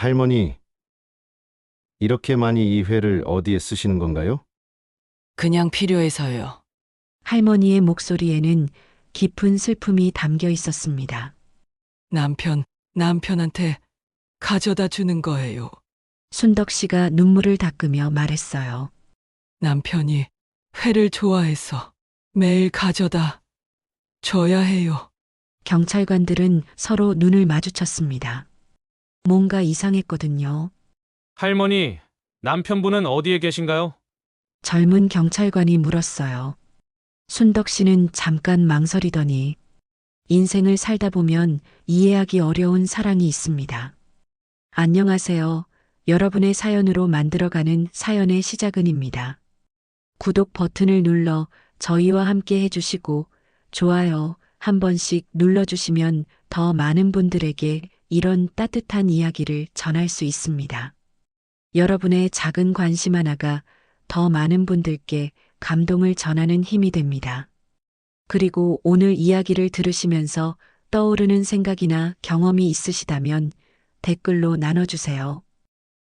할머니, 이렇게 많이 이 회를 어디에 쓰시는 건가요? 그냥 필요해서요. 할머니의 목소리에는 깊은 슬픔이 담겨 있었습니다. 남편한테 가져다 주는 거예요. 순덕 씨가 눈물을 닦으며 말했어요. 남편이 회를 좋아해서 매일 가져다 줘야 해요. 경찰관들은 서로 눈을 마주쳤습니다. 뭔가 이상했거든요. 할머니, 남편분은 어디에 계신가요? 젊은 경찰관이 물었어요. 순덕 씨는 잠깐 망설이더니 인생을 살다 보면 이해하기 어려운 사랑이 있습니다. 안녕하세요. 여러분의 사연으로 만들어가는 사연의 시작은입니다. 구독 버튼을 눌러 저희와 함께 해주시고 좋아요 한 번씩 눌러주시면 더 많은 분들에게 이런 따뜻한 이야기를 전할 수 있습니다. 여러분의 작은 관심 하나가 더 많은 분들께 감동을 전하는 힘이 됩니다. 그리고 오늘 이야기를 들으시면서 떠오르는 생각이나 경험이 있으시다면 댓글로 나눠주세요.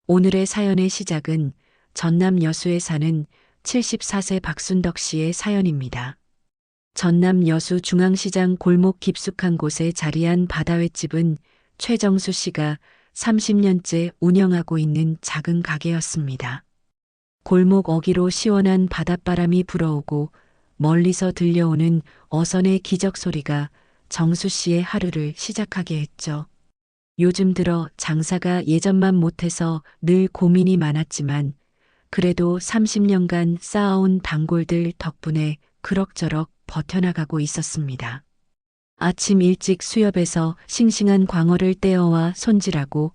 오늘의 사연의 시작은 전남 여수에 사는 74세 박순덕 씨의 사연입니다. 전남 여수 중앙시장 골목 깊숙한 곳에 자리한 바다횟집은 최정수 씨가 30년째 운영하고 있는 작은 가게였습니다. 골목 어귀로 시원한 바닷바람이 불어오고 멀리서 들려오는 어선의 기적 소리가 정수 씨의 하루를 시작하게 했죠. 요즘 들어 장사가 예전만 못해서 늘 고민이 많았지만 그래도 30년간 쌓아온 단골들 덕분에 그럭저럭 버텨나가고 있었습니다. 아침 일찍 수협에서 싱싱한 광어를 떼어와 손질하고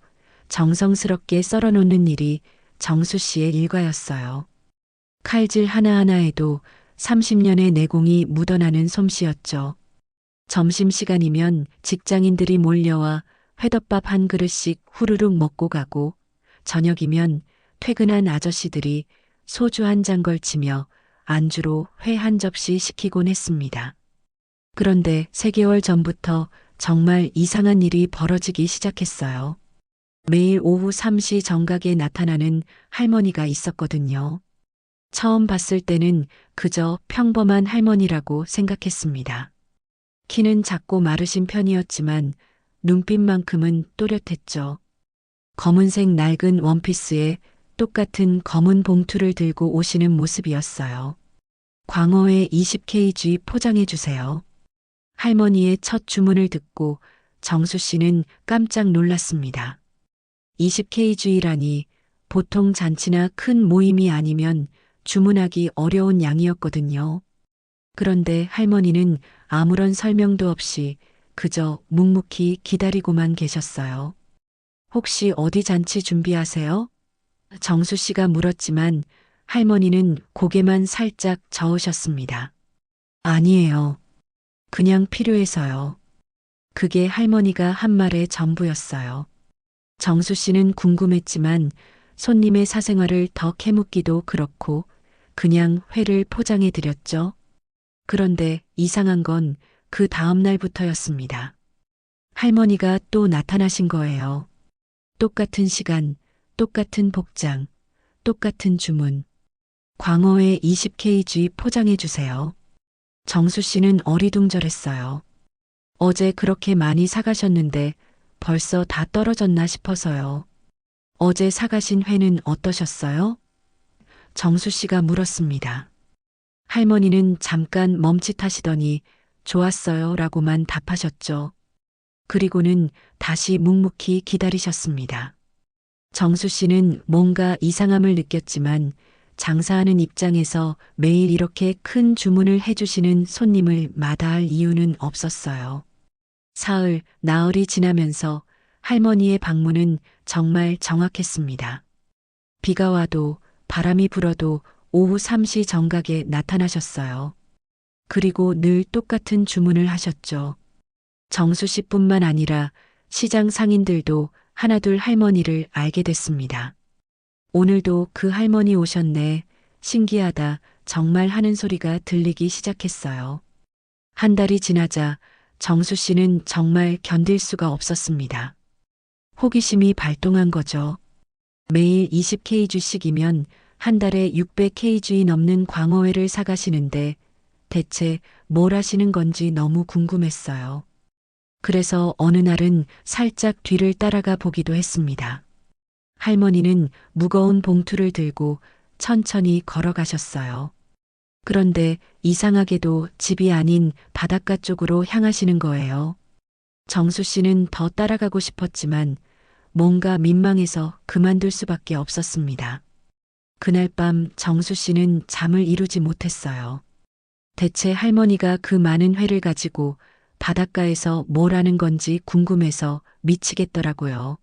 정성스럽게 썰어놓는 일이 정수 씨의 일과였어요. 칼질 하나하나에도 30년의 내공이 묻어나는 솜씨였죠. 점심시간이면 직장인들이 몰려와 회덮밥 한 그릇씩 후루룩 먹고 가고 저녁이면 퇴근한 아저씨들이 소주 한 잔 걸치며 안주로 회 한 접시 시키곤 했습니다. 그런데 3개월 전부터 정말 이상한 일이 벌어지기 시작했어요. 매일 오후 3시 정각에 나타나는 할머니가 있었거든요. 처음 봤을 때는 그저 평범한 할머니라고 생각했습니다. 키는 작고 마르신 편이었지만 눈빛만큼은 또렷했죠. 검은색 낡은 원피스에 똑같은 검은 봉투를 들고 오시는 모습이었어요. 광어회 20kg 포장해 주세요. 할머니의 첫 주문을 듣고 정수 씨는 깜짝 놀랐습니다. 20kg이라니 보통 잔치나 큰 모임이 아니면 주문하기 어려운 양이었거든요. 그런데 할머니는 아무런 설명도 없이 그저 묵묵히 기다리고만 계셨어요. 혹시 어디 잔치 준비하세요? 정수 씨가 물었지만 할머니는 고개만 살짝 저으셨습니다. 아니에요. 그냥 필요해서요. 그게 할머니가 한 말의 전부였어요. 정수 씨는 궁금했지만 손님의 사생활을 더 캐묻기도 그렇고 그냥 회를 포장해 드렸죠. 그런데 이상한 건 그 다음 날부터였습니다. 할머니가 또 나타나신 거예요. 똑같은 시간, 똑같은 복장, 똑같은 주문. 광어회 20kg 포장해 주세요. 정수 씨는 어리둥절했어요. 어제 그렇게 많이 사가셨는데 벌써 다 떨어졌나 싶어서요. 어제 사가신 회는 어떠셨어요? 정수 씨가 물었습니다. 할머니는 잠깐 멈칫하시더니 좋았어요 라고만 답하셨죠. 그리고는 다시 묵묵히 기다리셨습니다. 정수 씨는 뭔가 이상함을 느꼈지만 장사하는 입장에서 매일 이렇게 큰 주문을 해주시는 손님을 마다할 이유는 없었어요. 사흘, 나흘이 지나면서 할머니의 방문은 정말 정확했습니다. 비가 와도 바람이 불어도 오후 3시 정각에 나타나셨어요. 그리고 늘 똑같은 주문을 하셨죠. 정수 씨뿐만 아니라 시장 상인들도 하나둘 할머니를 알게 됐습니다. 오늘도 그 할머니 오셨네. 신기하다. 정말 하는 소리가 들리기 시작했어요. 한 달이 지나자 정수 씨는 정말 견딜 수가 없었습니다. 호기심이 발동한 거죠. 매일 20kg씩이면 한 달에 600kg 넘는 광어회를 사가시는데 대체 뭘 하시는 건지 너무 궁금했어요. 그래서 어느 날은 살짝 뒤를 따라가 보기도 했습니다. 할머니는 무거운 봉투를 들고 천천히 걸어가셨어요. 그런데 이상하게도 집이 아닌 바닷가 쪽으로 향하시는 거예요. 정수 씨는 더 따라가고 싶었지만 뭔가 민망해서 그만둘 수밖에 없었습니다. 그날 밤 정수 씨는 잠을 이루지 못했어요. 대체 할머니가 그 많은 회를 가지고 바닷가에서 뭘 하는 건지 궁금해서 미치겠더라고요.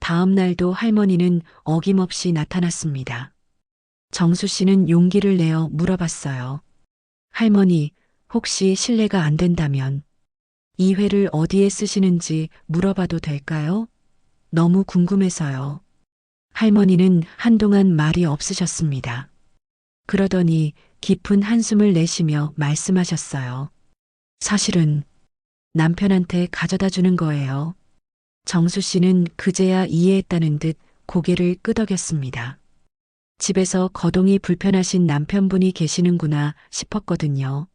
다음 날도 할머니는 어김없이 나타났습니다. 정수 씨는 용기를 내어 물어봤어요. 할머니, 혹시 실례가 안 된다면 이 회를 어디에 쓰시는지 물어봐도 될까요? 너무 궁금해서요. 할머니는 한동안 말이 없으셨습니다. 그러더니 깊은 한숨을 내쉬며 말씀하셨어요. 사실은 남편한테 가져다 주는 거예요. 정수 씨는 그제야 이해했다는 듯 고개를 끄덕였습니다. 집에서 거동이 불편하신 남편분이 계시는구나 싶었거든요.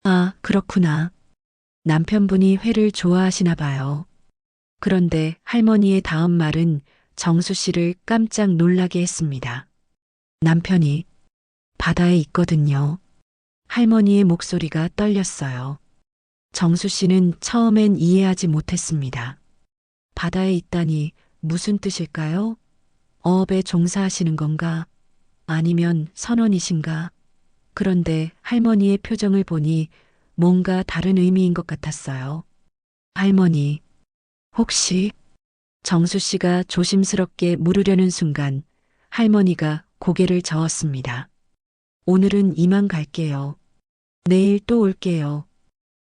아, 그렇구나. 남편분이 회를 좋아하시나 봐요. 그런데 할머니의 다음 말은 정수 씨를 깜짝 놀라게 했습니다. 남편이 바다에 있거든요. 할머니의 목소리가 떨렸어요. 정수 씨는 처음엔 이해하지 못했습니다. 바다에 있다니 무슨 뜻일까요? 어업에 종사하시는 건가? 아니면 선원이신가? 그런데 할머니의 표정을 보니 뭔가 다른 의미인 것 같았어요. 할머니, 혹시 정수 씨가 조심스럽게 물으려는 순간 할머니가 고개를 저었습니다. 오늘은 이만 갈게요. 내일 또 올게요.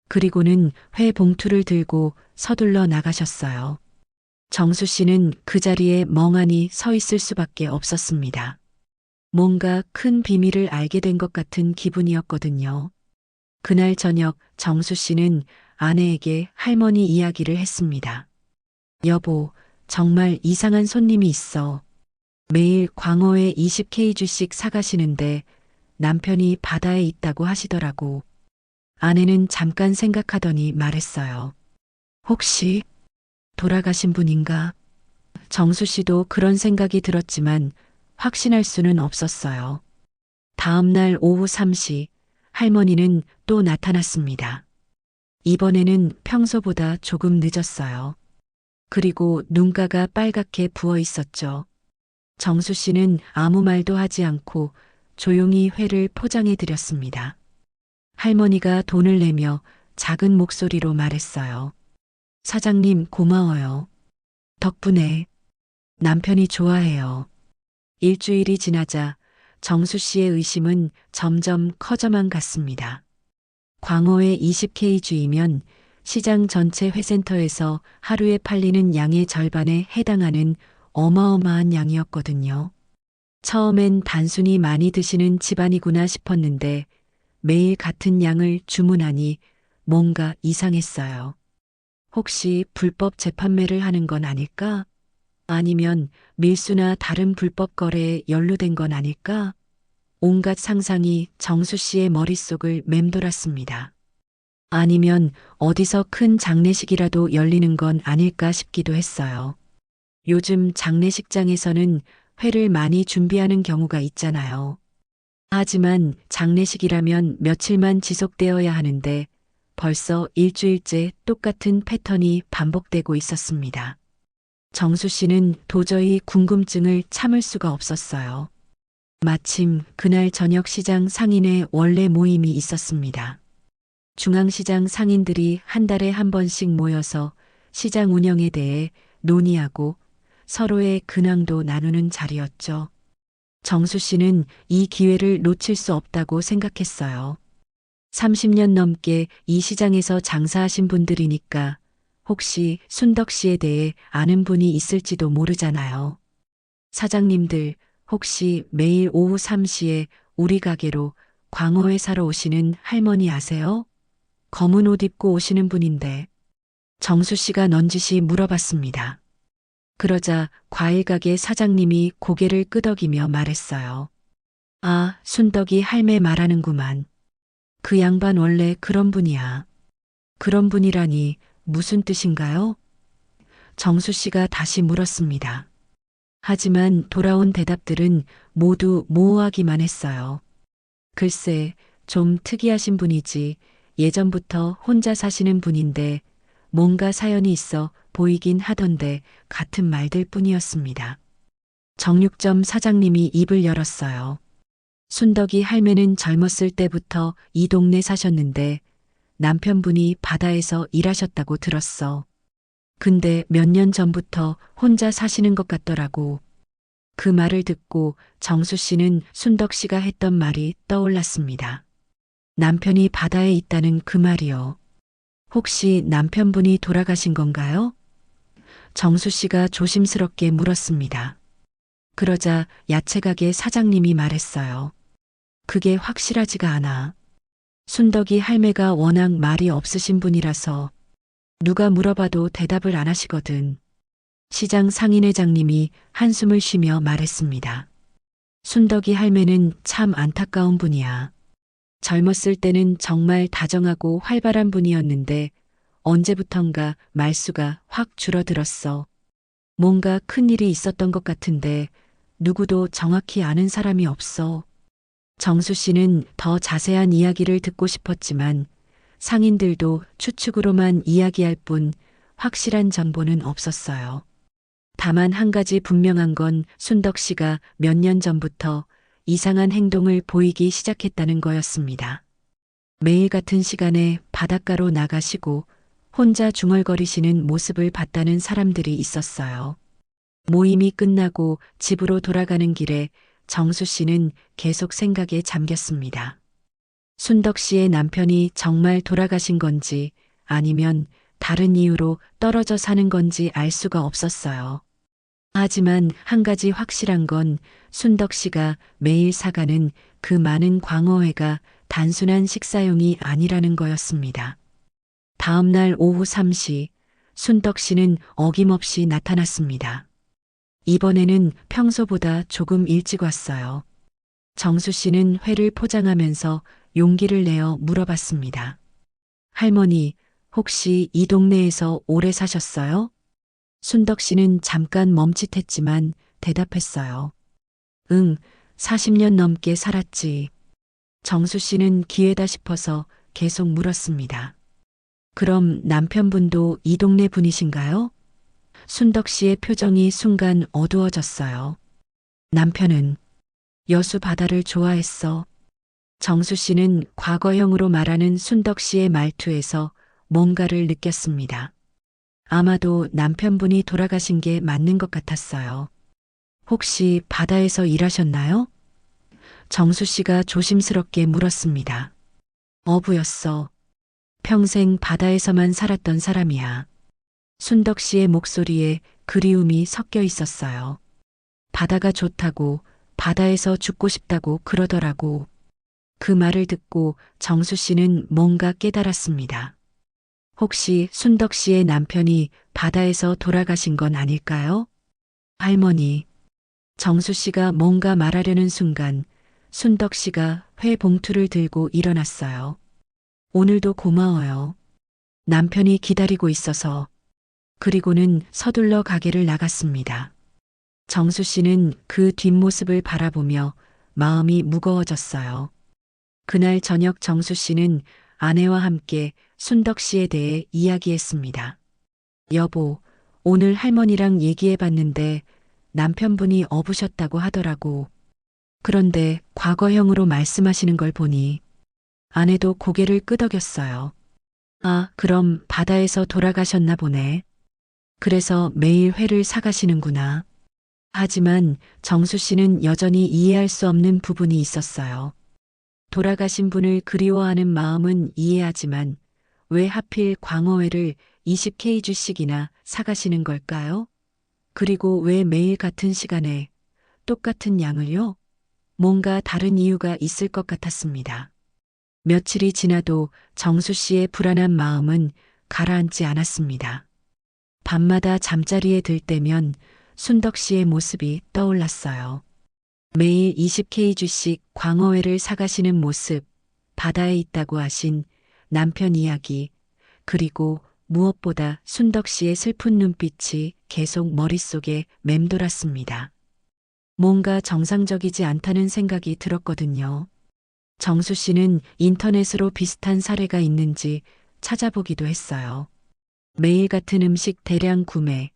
그리고는 회 봉투를 들고 서둘러 나가셨어요. 정수 씨는 그 자리에 멍하니 서 있을 수밖에 없었습니다. 뭔가 큰 비밀을 알게 된 것 같은 기분이었거든요. 그날 저녁 정수 씨는 아내에게 할머니 이야기를 했습니다. 여보, 정말 이상한 손님이 있어. 매일 광어회 20kg씩 사가시는데 남편이 바다에 있다고 하시더라고. 아내는 잠깐 생각하더니 말했어요. 혹시 돌아가신 분인가? 정수 씨도 그런 생각이 들었지만 확신할 수는 없었어요. 다음 날 오후 3시 할머니는 또 나타났습니다. 이번에는 평소보다 조금 늦었어요. 그리고 눈가가 빨갛게 부어 있었죠. 정수 씨는 아무 말도 하지 않고 조용히 회를 포장해 드렸습니다. 할머니가 돈을 내며 작은 목소리로 말했어요. 사장님 고마워요. 덕분에 남편이 좋아해요. 일주일이 지나자 정수 씨의 의심은 점점 커져만 갔습니다. 광어회 20kg이면 시장 전체 회센터에서 하루에 팔리는 양의 절반에 해당하는 어마어마한 양이었거든요. 처음엔 단순히 많이 드시는 집안이구나 싶었는데 매일 같은 양을 주문하니 뭔가 이상했어요. 혹시 불법 재판매를 하는 건 아닐까? 아니면 밀수나 다른 불법 거래에 연루된 건 아닐까? 온갖 상상이 정수 씨의 머릿속을 맴돌았습니다. 아니면 어디서 큰 장례식이라도 열리는 건 아닐까 싶기도 했어요. 요즘 장례식장에서는 회를 많이 준비하는 경우가 있잖아요. 하지만 장례식이라면 며칠만 지속되어야 하는데 벌써 일주일째 똑같은 패턴이 반복되고 있었습니다. 정수 씨는 도저히 궁금증을 참을 수가 없었어요. 마침 그날 저녁 시장 상인의 원래 모임이 있었습니다. 중앙시장 상인들이 한 달에 한 번씩 모여서 시장 운영에 대해 논의하고 서로의 근황도 나누는 자리였죠. 정수 씨는 이 기회를 놓칠 수 없다고 생각했어요. 30년 넘게 이 시장에서 장사하신 분들이니까 혹시 순덕 씨에 대해 아는 분이 있을지도 모르잖아요. 사장님들, 혹시 매일 오후 3시에 우리 가게로 광어회 사러 오시는 할머니 아세요? 검은 옷 입고 오시는 분인데 정수 씨가 넌지시 물어봤습니다. 그러자 과일 가게 사장님이 고개를 끄덕이며 말했어요. 아, 순덕이 할매 말하는구만. 그 양반 원래 그런 분이야. 그런 분이라니 무슨 뜻인가요? 정수 씨가 다시 물었습니다. 하지만 돌아온 대답들은 모두 모호하기만 했어요. 글쎄, 좀 특이하신 분이지. 예전부터 혼자 사시는 분인데 뭔가 사연이 있어 보이긴 하던데 같은 말들 뿐이었습니다. 정육점 사장님이 입을 열었어요. 순덕이 할매는 젊었을 때부터 이 동네 사셨는데 남편분이 바다에서 일하셨다고 들었어. 근데 몇 년 전부터 혼자 사시는 것 같더라고. 그 말을 듣고 정수 씨는 순덕 씨가 했던 말이 떠올랐습니다. 남편이 바다에 있다는 그 말이요. 혹시 남편분이 돌아가신 건가요? 정수 씨가 조심스럽게 물었습니다. 그러자 야채가게 사장님이 말했어요. 그게 확실하지가 않아. 순덕이 할매가 워낙 말이 없으신 분이라서 누가 물어봐도 대답을 안 하시거든. 시장 상인회장님이 한숨을 쉬며 말했습니다. 순덕이 할매는 참 안타까운 분이야. 젊었을 때는 정말 다정하고 활발한 분이었는데 언제부턴가 말수가 확 줄어들었어. 뭔가 큰일이 있었던 것 같은데 누구도 정확히 아는 사람이 없어. 정수 씨는 더 자세한 이야기를 듣고 싶었지만 상인들도 추측으로만 이야기할 뿐 확실한 정보는 없었어요. 다만 한 가지 분명한 건 순덕 씨가 몇 년 전부터 이상한 행동을 보이기 시작했다는 거였습니다. 매일 같은 시간에 바닷가로 나가시고 혼자 중얼거리시는 모습을 봤다는 사람들이 있었어요. 모임이 끝나고 집으로 돌아가는 길에 정수 씨는 계속 생각에 잠겼습니다. 순덕 씨의 남편이 정말 돌아가신 건지 아니면 다른 이유로 떨어져 사는 건지 알 수가 없었어요. 하지만 한 가지 확실한 건 순덕 씨가 매일 사가는 그 많은 광어회가 단순한 식사용이 아니라는 거였습니다. 다음 날 오후 3시 순덕 씨는 어김없이 나타났습니다. 이번에는 평소보다 조금 일찍 왔어요. 정수 씨는 회를 포장하면서 용기를 내어 물어봤습니다. 할머니, 혹시 이 동네에서 오래 사셨어요? 순덕 씨는 잠깐 멈칫했지만 대답했어요. 응, 40년 넘게 살았지. 정수 씨는 기회다 싶어서 계속 물었습니다. 그럼 남편분도 이 동네 분이신가요? 순덕 씨의 표정이 순간 어두워졌어요. 남편은 여수 바다를 좋아했어. 정수 씨는 과거형으로 말하는 순덕 씨의 말투에서 뭔가를 느꼈습니다. 아마도 남편분이 돌아가신 게 맞는 것 같았어요. 혹시 바다에서 일하셨나요? 정수 씨가 조심스럽게 물었습니다. 어부였어. 평생 바다에서만 살았던 사람이야. 순덕 씨의 목소리에 그리움이 섞여 있었어요. 바다가 좋다고, 바다에서 죽고 싶다고 그러더라고. 그 말을 듣고 정수 씨는 뭔가 깨달았습니다. 혹시 순덕 씨의 남편이 바다에서 돌아가신 건 아닐까요? 할머니, 정수 씨가 뭔가 말하려는 순간 순덕 씨가 회 봉투를 들고 일어났어요. 오늘도 고마워요. 남편이 기다리고 있어서. 그리고는 서둘러 가게를 나갔습니다. 정수 씨는 그 뒷모습을 바라보며 마음이 무거워졌어요. 그날 저녁 정수 씨는 아내와 함께 순덕 씨에 대해 이야기했습니다. 여보, 오늘 할머니랑 얘기해봤는데 남편분이 어부셨다고 하더라고. 그런데 과거형으로 말씀하시는 걸 보니 아내도 고개를 끄덕였어요. 아, 그럼 바다에서 돌아가셨나 보네. 그래서 매일 회를 사가시는구나. 하지만 정수 씨는 여전히 이해할 수 없는 부분이 있었어요. 돌아가신 분을 그리워하는 마음은 이해하지만 왜 하필 광어회를 20kg씩이나 사가시는 걸까요? 그리고 왜 매일 같은 시간에 똑같은 양을요? 뭔가 다른 이유가 있을 것 같았습니다. 며칠이 지나도 정수 씨의 불안한 마음은 가라앉지 않았습니다. 밤마다 잠자리에 들 때면 순덕 씨의 모습이 떠올랐어요. 매일 20kg씩 광어회를 사가시는 모습, 바다에 있다고 하신 남편 이야기, 그리고 무엇보다 순덕 씨의 슬픈 눈빛이 계속 머릿속에 맴돌았습니다. 뭔가 정상적이지 않다는 생각이 들었거든요. 정수 씨는 인터넷으로 비슷한 사례가 있는지 찾아보기도 했어요. 매일 같은 음식 대량 구매,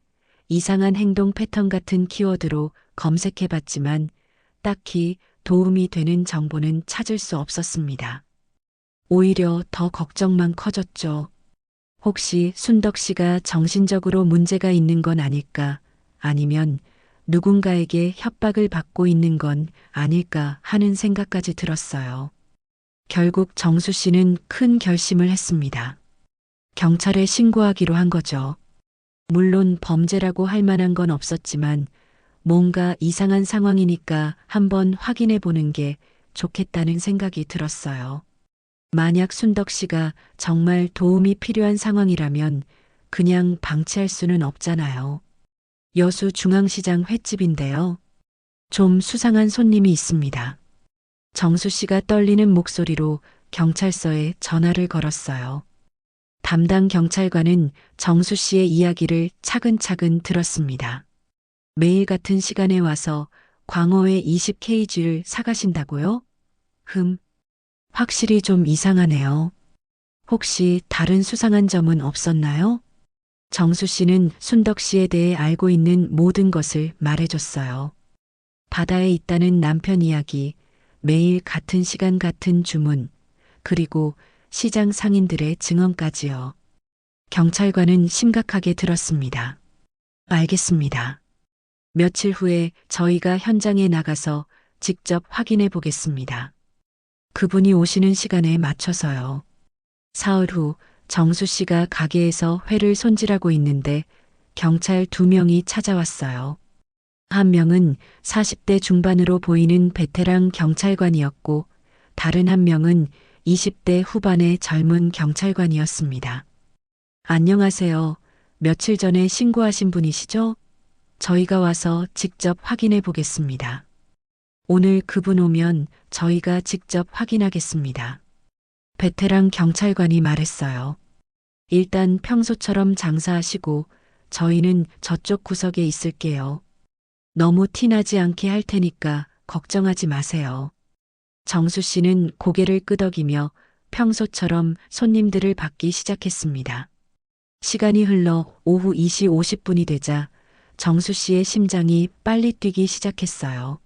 이상한 행동 패턴 같은 키워드로 검색해 봤지만 딱히 도움이 되는 정보는 찾을 수 없었습니다. 오히려 더 걱정만 커졌죠. 혹시 순덕 씨가 정신적으로 문제가 있는 건 아닐까, 아니면 누군가에게 협박을 받고 있는 건 아닐까 하는 생각까지 들었어요. 결국 정수 씨는 큰 결심을 했습니다. 경찰에 신고하기로 한 거죠. 물론 범죄라고 할 만한 건 없었지만 뭔가 이상한 상황이니까 한번 확인해 보는 게 좋겠다는 생각이 들었어요. 만약 순덕 씨가 정말 도움이 필요한 상황이라면 그냥 방치할 수는 없잖아요. 여수 중앙시장 횟집인데요. 좀 수상한 손님이 있습니다. 정수 씨가 떨리는 목소리로 경찰서에 전화를 걸었어요. 담당 경찰관은 정수 씨의 이야기를 차근차근 들었습니다. 매일 같은 시간에 와서 광어회 20kg를 사가신다고요? 확실히 좀 이상하네요. 혹시 다른 수상한 점은 없었나요? 정수 씨는 순덕 씨에 대해 알고 있는 모든 것을 말해줬어요. 바다에 있다는 남편 이야기, 매일 같은 시간 같은 주문, 그리고 시장 상인들의 증언까지요. 경찰관은 심각하게 들었습니다. 알겠습니다. 며칠 후에 저희가 현장에 나가서 직접 확인해 보겠습니다. 그분이 오시는 시간에 맞춰서요. 사흘 후 정수 씨가 가게에서 회를 손질하고 있는데 경찰 2명이 찾아왔어요. 한 명은 40대 중반으로 보이는 베테랑 경찰관이었고 다른 한 명은 20대 후반의 젊은 경찰관이었습니다. 안녕하세요. 며칠 전에 신고하신 분이시죠? 저희가 와서 직접 확인해 보겠습니다. 오늘 그분 오면 저희가 직접 확인하겠습니다. 베테랑 경찰관이 말했어요. 일단 평소처럼 장사하시고 저희는 저쪽 구석에 있을게요. 너무 티나지 않게 할 테니까 걱정하지 마세요. 정수 씨는 고개를 끄덕이며 평소처럼 손님들을 받기 시작했습니다. 시간이 흘러 오후 2시 50분이 되자 정수 씨의 심장이 빨리 뛰기 시작했어요.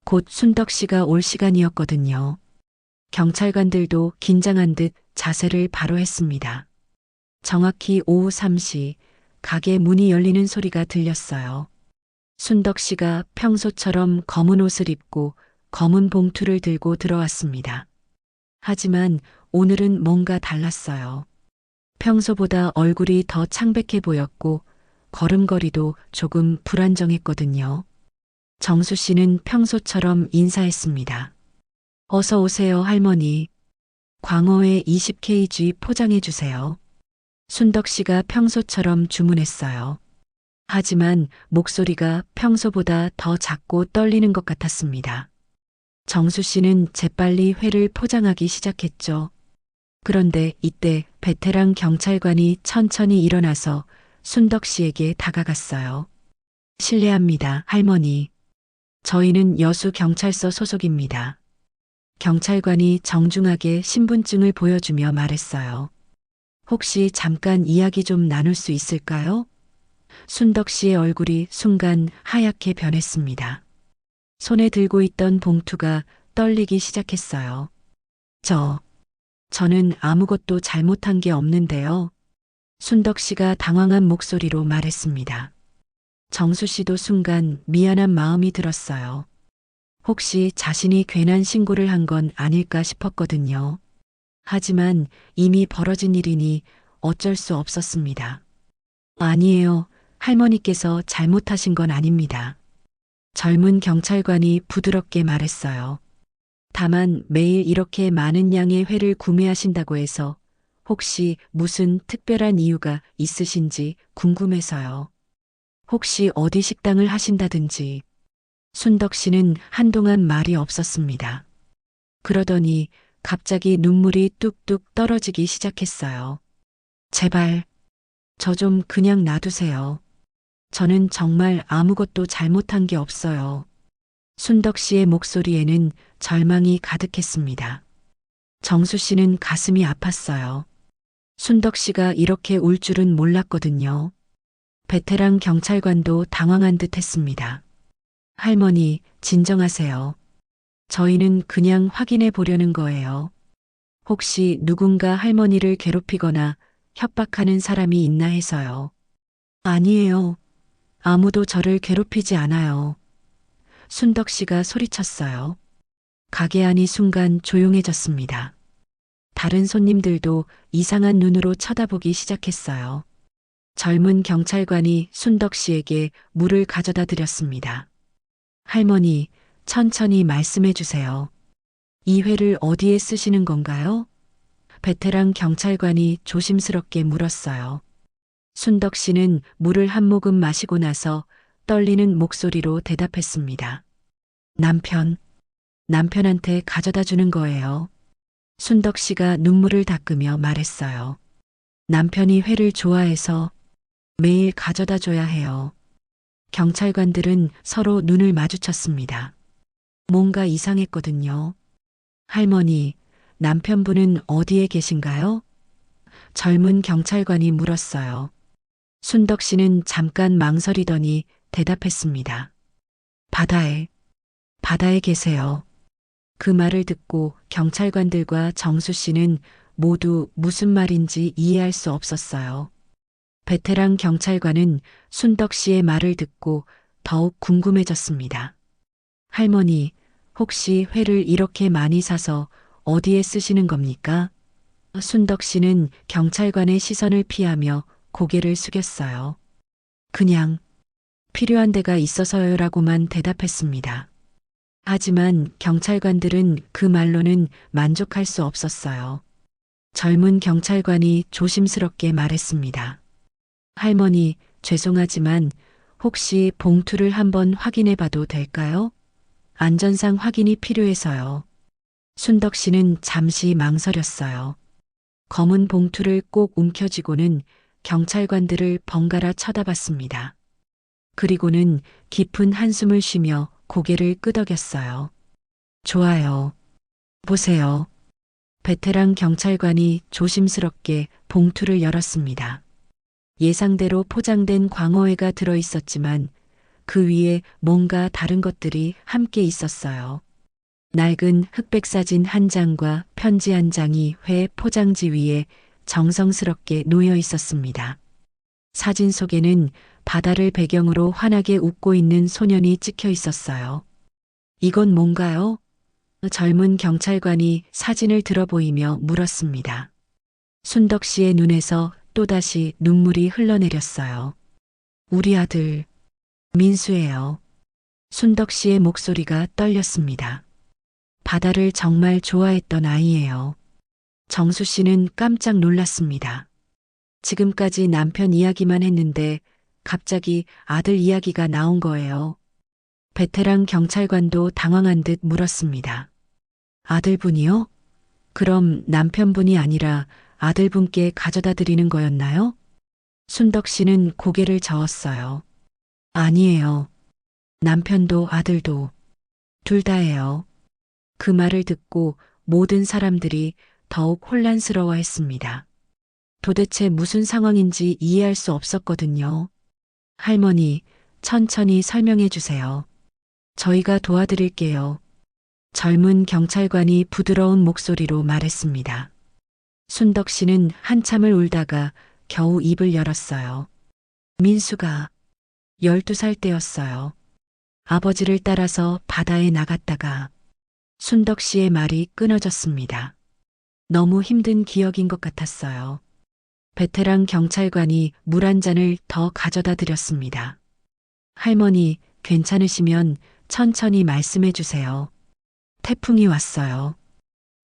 곧 순덕 씨가 올 시간이었거든요. 경찰관들도 긴장한 듯 자세를 바로 했습니다. 정확히 오후 3시 가게 문이 열리는 소리가 들렸어요. 순덕 씨가 평소처럼 검은 옷을 입고 검은 봉투를 들고 들어왔습니다. 하지만 오늘은 뭔가 달랐어요. 평소보다 얼굴이 더 창백해 보였고 걸음걸이도 조금 불안정했거든요. 정수 씨는 평소처럼 인사했습니다. 어서 오세요, 할머니. 광어회 20kg 포장해 주세요. 순덕 씨가 평소처럼 주문했어요. 하지만 목소리가 평소보다 더 작고 떨리는 것 같았습니다. 정수 씨는 재빨리 회를 포장하기 시작했죠. 그런데 이때 베테랑 경찰관이 천천히 일어나서 순덕 씨에게 다가갔어요. 실례합니다, 할머니. 저희는 여수 경찰서 소속입니다. 경찰관이 정중하게 신분증을 보여주며 말했어요. 혹시 잠깐 이야기 좀 나눌 수 있을까요? 순덕 씨의 얼굴이 순간 하얗게 변했습니다. 손에 들고 있던 봉투가 떨리기 시작했어요. 저는 아무것도 잘못한 게 없는데요. 순덕 씨가 당황한 목소리로 말했습니다. 정수 씨도 순간 미안한 마음이 들었어요. 혹시 자신이 괜한 신고를 한 건 아닐까 싶었거든요. 하지만 이미 벌어진 일이니 어쩔 수 없었습니다. 아니에요. 할머니께서 잘못하신 건 아닙니다. 젊은 경찰관이 부드럽게 말했어요. 다만 매일 이렇게 많은 양의 회를 구매하신다고 해서 혹시 무슨 특별한 이유가 있으신지 궁금해서요. 혹시 어디 식당을 하신다든지. 순덕 씨는 한동안 말이 없었습니다. 그러더니 갑자기 눈물이 뚝뚝 떨어지기 시작했어요. 제발, 저 좀 그냥 놔두세요. 저는 정말 아무것도 잘못한 게 없어요. 순덕 씨의 목소리에는 절망이 가득했습니다. 정수 씨는 가슴이 아팠어요. 순덕 씨가 이렇게 울 줄은 몰랐거든요. 베테랑 경찰관도 당황한 듯 했습니다. 할머니, 진정하세요. 저희는 그냥 확인해 보려는 거예요. 혹시 누군가 할머니를 괴롭히거나 협박하는 사람이 있나 해서요. 아니에요. 아무도 저를 괴롭히지 않아요. 순덕 씨가 소리쳤어요. 가게 안이 순간 조용해졌습니다. 다른 손님들도 이상한 눈으로 쳐다보기 시작했어요. 젊은 경찰관이 순덕 씨에게 물을 가져다 드렸습니다. 할머니, 천천히 말씀해 주세요. 이 회를 어디에 쓰시는 건가요? 베테랑 경찰관이 조심스럽게 물었어요. 순덕 씨는 물을 한 모금 마시고 나서 떨리는 목소리로 대답했습니다. 남편한테 가져다 주는 거예요. 순덕 씨가 눈물을 닦으며 말했어요. 남편이 회를 좋아해서 매일 가져다 줘야 해요. 경찰관들은 서로 눈을 마주쳤습니다. 뭔가 이상했거든요. 할머니, 남편분은 어디에 계신가요? 젊은 경찰관이 물었어요. 순덕 씨는 잠깐 망설이더니 대답했습니다. 바다에 계세요. 그 말을 듣고 경찰관들과 정수 씨는 모두 무슨 말인지 이해할 수 없었어요. 베테랑 경찰관은 순덕 씨의 말을 듣고 더욱 궁금해졌습니다. 할머니, 혹시 회를 이렇게 많이 사서 어디에 쓰시는 겁니까? 순덕 씨는 경찰관의 시선을 피하며 고개를 숙였어요. 그냥 필요한 데가 있어서요라고만 대답했습니다. 하지만 경찰관들은 그 말로는 만족할 수 없었어요. 젊은 경찰관이 조심스럽게 말했습니다. 할머니, 죄송하지만 혹시 봉투를 한번 확인해 봐도 될까요? 안전상 확인이 필요해서요. 순덕 씨는 잠시 망설였어요. 검은 봉투를 꼭 움켜쥐고는 경찰관들을 번갈아 쳐다봤습니다. 그리고는 깊은 한숨을 쉬며 고개를 끄덕였어요. 좋아요. 보세요. 베테랑 경찰관이 조심스럽게 봉투를 열었습니다. 예상대로 포장된 광어회가 들어있었지만 그 위에 뭔가 다른 것들이 함께 있었어요. 낡은 흑백 사진 한 장과 편지 한 장이 회 포장지 위에 정성스럽게 놓여 있었습니다. 사진 속에는 바다를 배경으로 환하게 웃고 있는 소년이 찍혀 있었어요. 이건 뭔가요? 젊은 경찰관이 사진을 들어보이며 물었습니다. 순덕 씨의 눈에서 또다시 눈물이 흘러내렸어요. 우리 아들, 민수예요. 순덕 씨의 목소리가 떨렸습니다. 바다를 정말 좋아했던 아이예요. 정수 씨는 깜짝 놀랐습니다. 지금까지 남편 이야기만 했는데 갑자기 아들 이야기가 나온 거예요. 베테랑 경찰관도 당황한 듯 물었습니다. 아들분이요? 그럼 남편분이 아니라 아들분께 가져다 드리는 거였나요? 순덕 씨는 고개를 저었어요. 아니에요. 남편도 아들도 둘 다예요. 그 말을 듣고 모든 사람들이 더욱 혼란스러워 했습니다. 도대체 무슨 상황인지 이해할 수 없었거든요. 할머니, 천천히 설명해 주세요. 저희가 도와드릴게요. 젊은 경찰관이 부드러운 목소리로 말했습니다. 순덕 씨는 한참을 울다가 겨우 입을 열었어요. 민수가 12살 때였어요. 아버지를 따라서 바다에 나갔다가 순덕 씨의 말이 끊어졌습니다. 너무 힘든 기억인 것 같았어요. 베테랑 경찰관이 물 한 잔을 더 가져다 드렸습니다. 할머니, 괜찮으시면 천천히 말씀해 주세요. 태풍이 왔어요.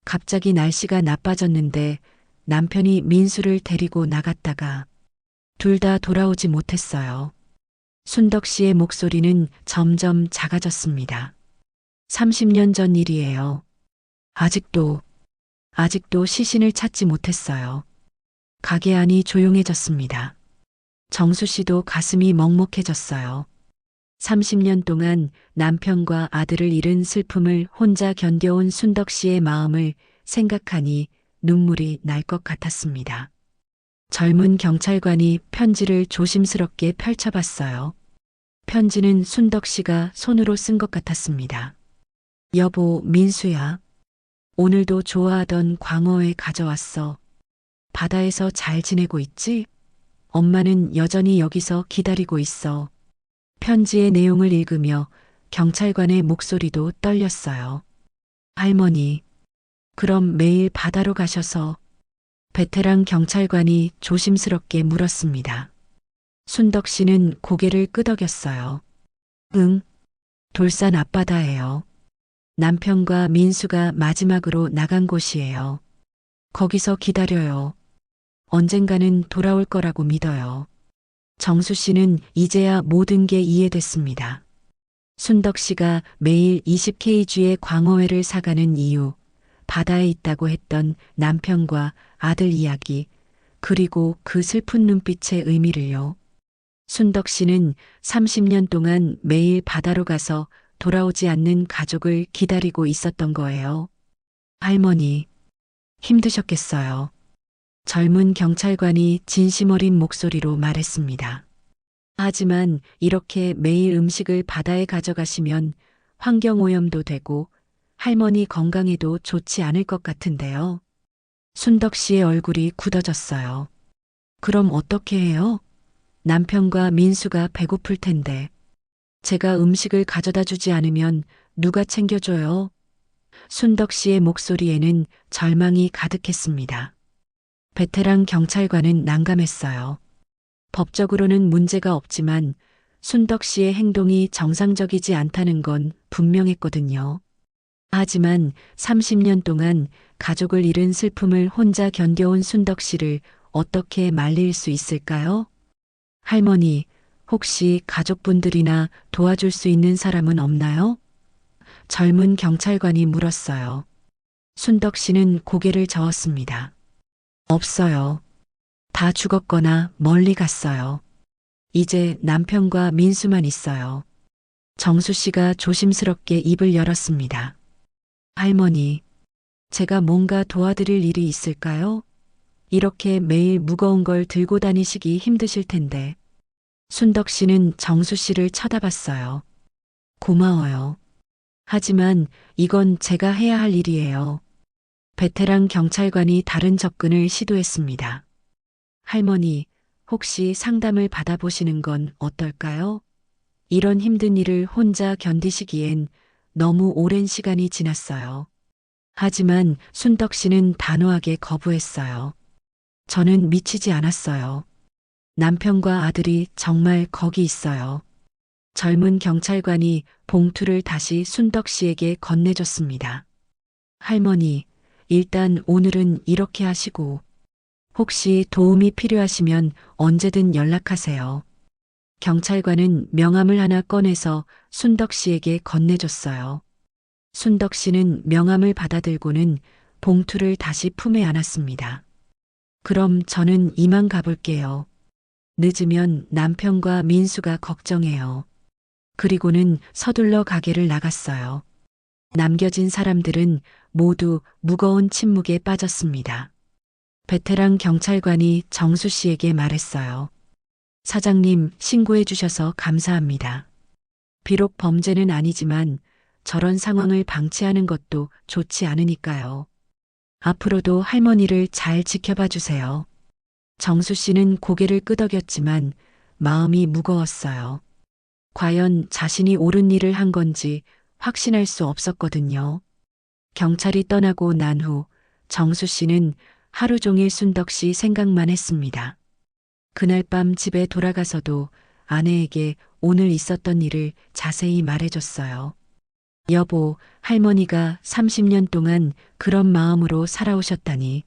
갑자기 날씨가 나빠졌는데 남편이 민수를 데리고 나갔다가 둘 다 돌아오지 못했어요. 순덕 씨의 목소리는 점점 작아졌습니다. 30년 전 일이에요. 아직도 시신을 찾지 못했어요. 가게 안이 조용해졌습니다. 정수 씨도 가슴이 먹먹해졌어요. 30년 동안 남편과 아들을 잃은 슬픔을 혼자 견뎌온 순덕 씨의 마음을 생각하니 눈물이 날 것 같았습니다. 젊은 경찰관이 편지를 조심스럽게 펼쳐봤어요. 편지는 순덕 씨가 손으로 쓴 것 같았습니다. 여보, 민수야. 오늘도 좋아하던 광어회 가져왔어. 바다에서 잘 지내고 있지? 엄마는 여전히 여기서 기다리고 있어. 편지의 내용을 읽으며 경찰관의 목소리도 떨렸어요. 할머니, 그럼 매일 바다로 가셔서? 베테랑 경찰관이 조심스럽게 물었습니다. 순덕 씨는 고개를 끄덕였어요. 응, 돌산 앞바다예요. 남편과 민수가 마지막으로 나간 곳이에요. 거기서 기다려요. 언젠가는 돌아올 거라고 믿어요. 정수 씨는 이제야 모든 게 이해됐습니다. 순덕 씨가 매일 20kg의 광어회를 사가는 이유, 바다에 있다고 했던 남편과 아들 이야기, 그리고 그 슬픈 눈빛의 의미를요. 순덕 씨는 30년 동안 매일 바다로 가서 돌아오지 않는 가족을 기다리고 있었던 거예요. 할머니, 힘드셨겠어요. 젊은 경찰관이 진심 어린 목소리로 말했습니다. 하지만 이렇게 매일 음식을 바다에 가져가시면 환경오염도 되고 할머니 건강에도 좋지 않을 것 같은데요. 순덕 씨의 얼굴이 굳어졌어요. 그럼 어떻게 해요? 남편과 민수가 배고플 텐데. 제가 음식을 가져다 주지 않으면 누가 챙겨줘요? 순덕 씨의 목소리에는 절망이 가득했습니다. 베테랑 경찰관은 난감했어요. 법적으로는 문제가 없지만 순덕 씨의 행동이 정상적이지 않다는 건 분명했거든요. 하지만 30년 동안 가족을 잃은 슬픔을 혼자 견뎌온 순덕 씨를 어떻게 말릴 수 있을까요? 할머니, 혹시 가족분들이나 도와줄 수 있는 사람은 없나요? 젊은 경찰관이 물었어요. 순덕 씨는 고개를 저었습니다. 없어요. 다 죽었거나 멀리 갔어요. 이제 남편과 민수만 있어요. 정수 씨가 조심스럽게 입을 열었습니다. 할머니, 제가 뭔가 도와드릴 일이 있을까요? 이렇게 매일 무거운 걸 들고 다니시기 힘드실 텐데. 순덕 씨는 정수 씨를 쳐다봤어요. 고마워요. 하지만 이건 제가 해야 할 일이에요. 베테랑 경찰관이 다른 접근을 시도했습니다. 할머니, 혹시 상담을 받아보시는 건 어떨까요? 이런 힘든 일을 혼자 견디시기엔 너무 오랜 시간이 지났어요. 하지만 순덕 씨는 단호하게 거부했어요. 저는 미치지 않았어요. 남편과 아들이 정말 거기 있어요. 젊은 경찰관이 봉투를 다시 순덕 씨에게 건네줬습니다. 할머니, 일단 오늘은 이렇게 하시고, 혹시 도움이 필요하시면 언제든 연락하세요. 경찰관은 명함을 하나 꺼내서 순덕 씨에게 건네줬어요. 순덕 씨는 명함을 받아들고는 봉투를 다시 품에 안았습니다. 그럼 저는 이만 가볼게요. 늦으면 남편과 민수가 걱정해요. 그리고는 서둘러 가게를 나갔어요. 남겨진 사람들은 모두 무거운 침묵에 빠졌습니다. 베테랑 경찰관이 정수 씨에게 말했어요. 사장님, 신고해 주셔서 감사합니다. 비록 범죄는 아니지만 저런 상황을 방치하는 것도 좋지 않으니까요. 앞으로도 할머니를 잘 지켜봐 주세요. 정수 씨는 고개를 끄덕였지만 마음이 무거웠어요. 과연 자신이 옳은 일을 한 건지 확신할 수 없었거든요. 경찰이 떠나고 난 후 정수 씨는 하루 종일 순덕 씨 생각만 했습니다. 그날 밤 집에 돌아가서도 아내에게 오늘 있었던 일을 자세히 말해줬어요. 여보, 할머니가 30년 동안 그런 마음으로 살아오셨다니.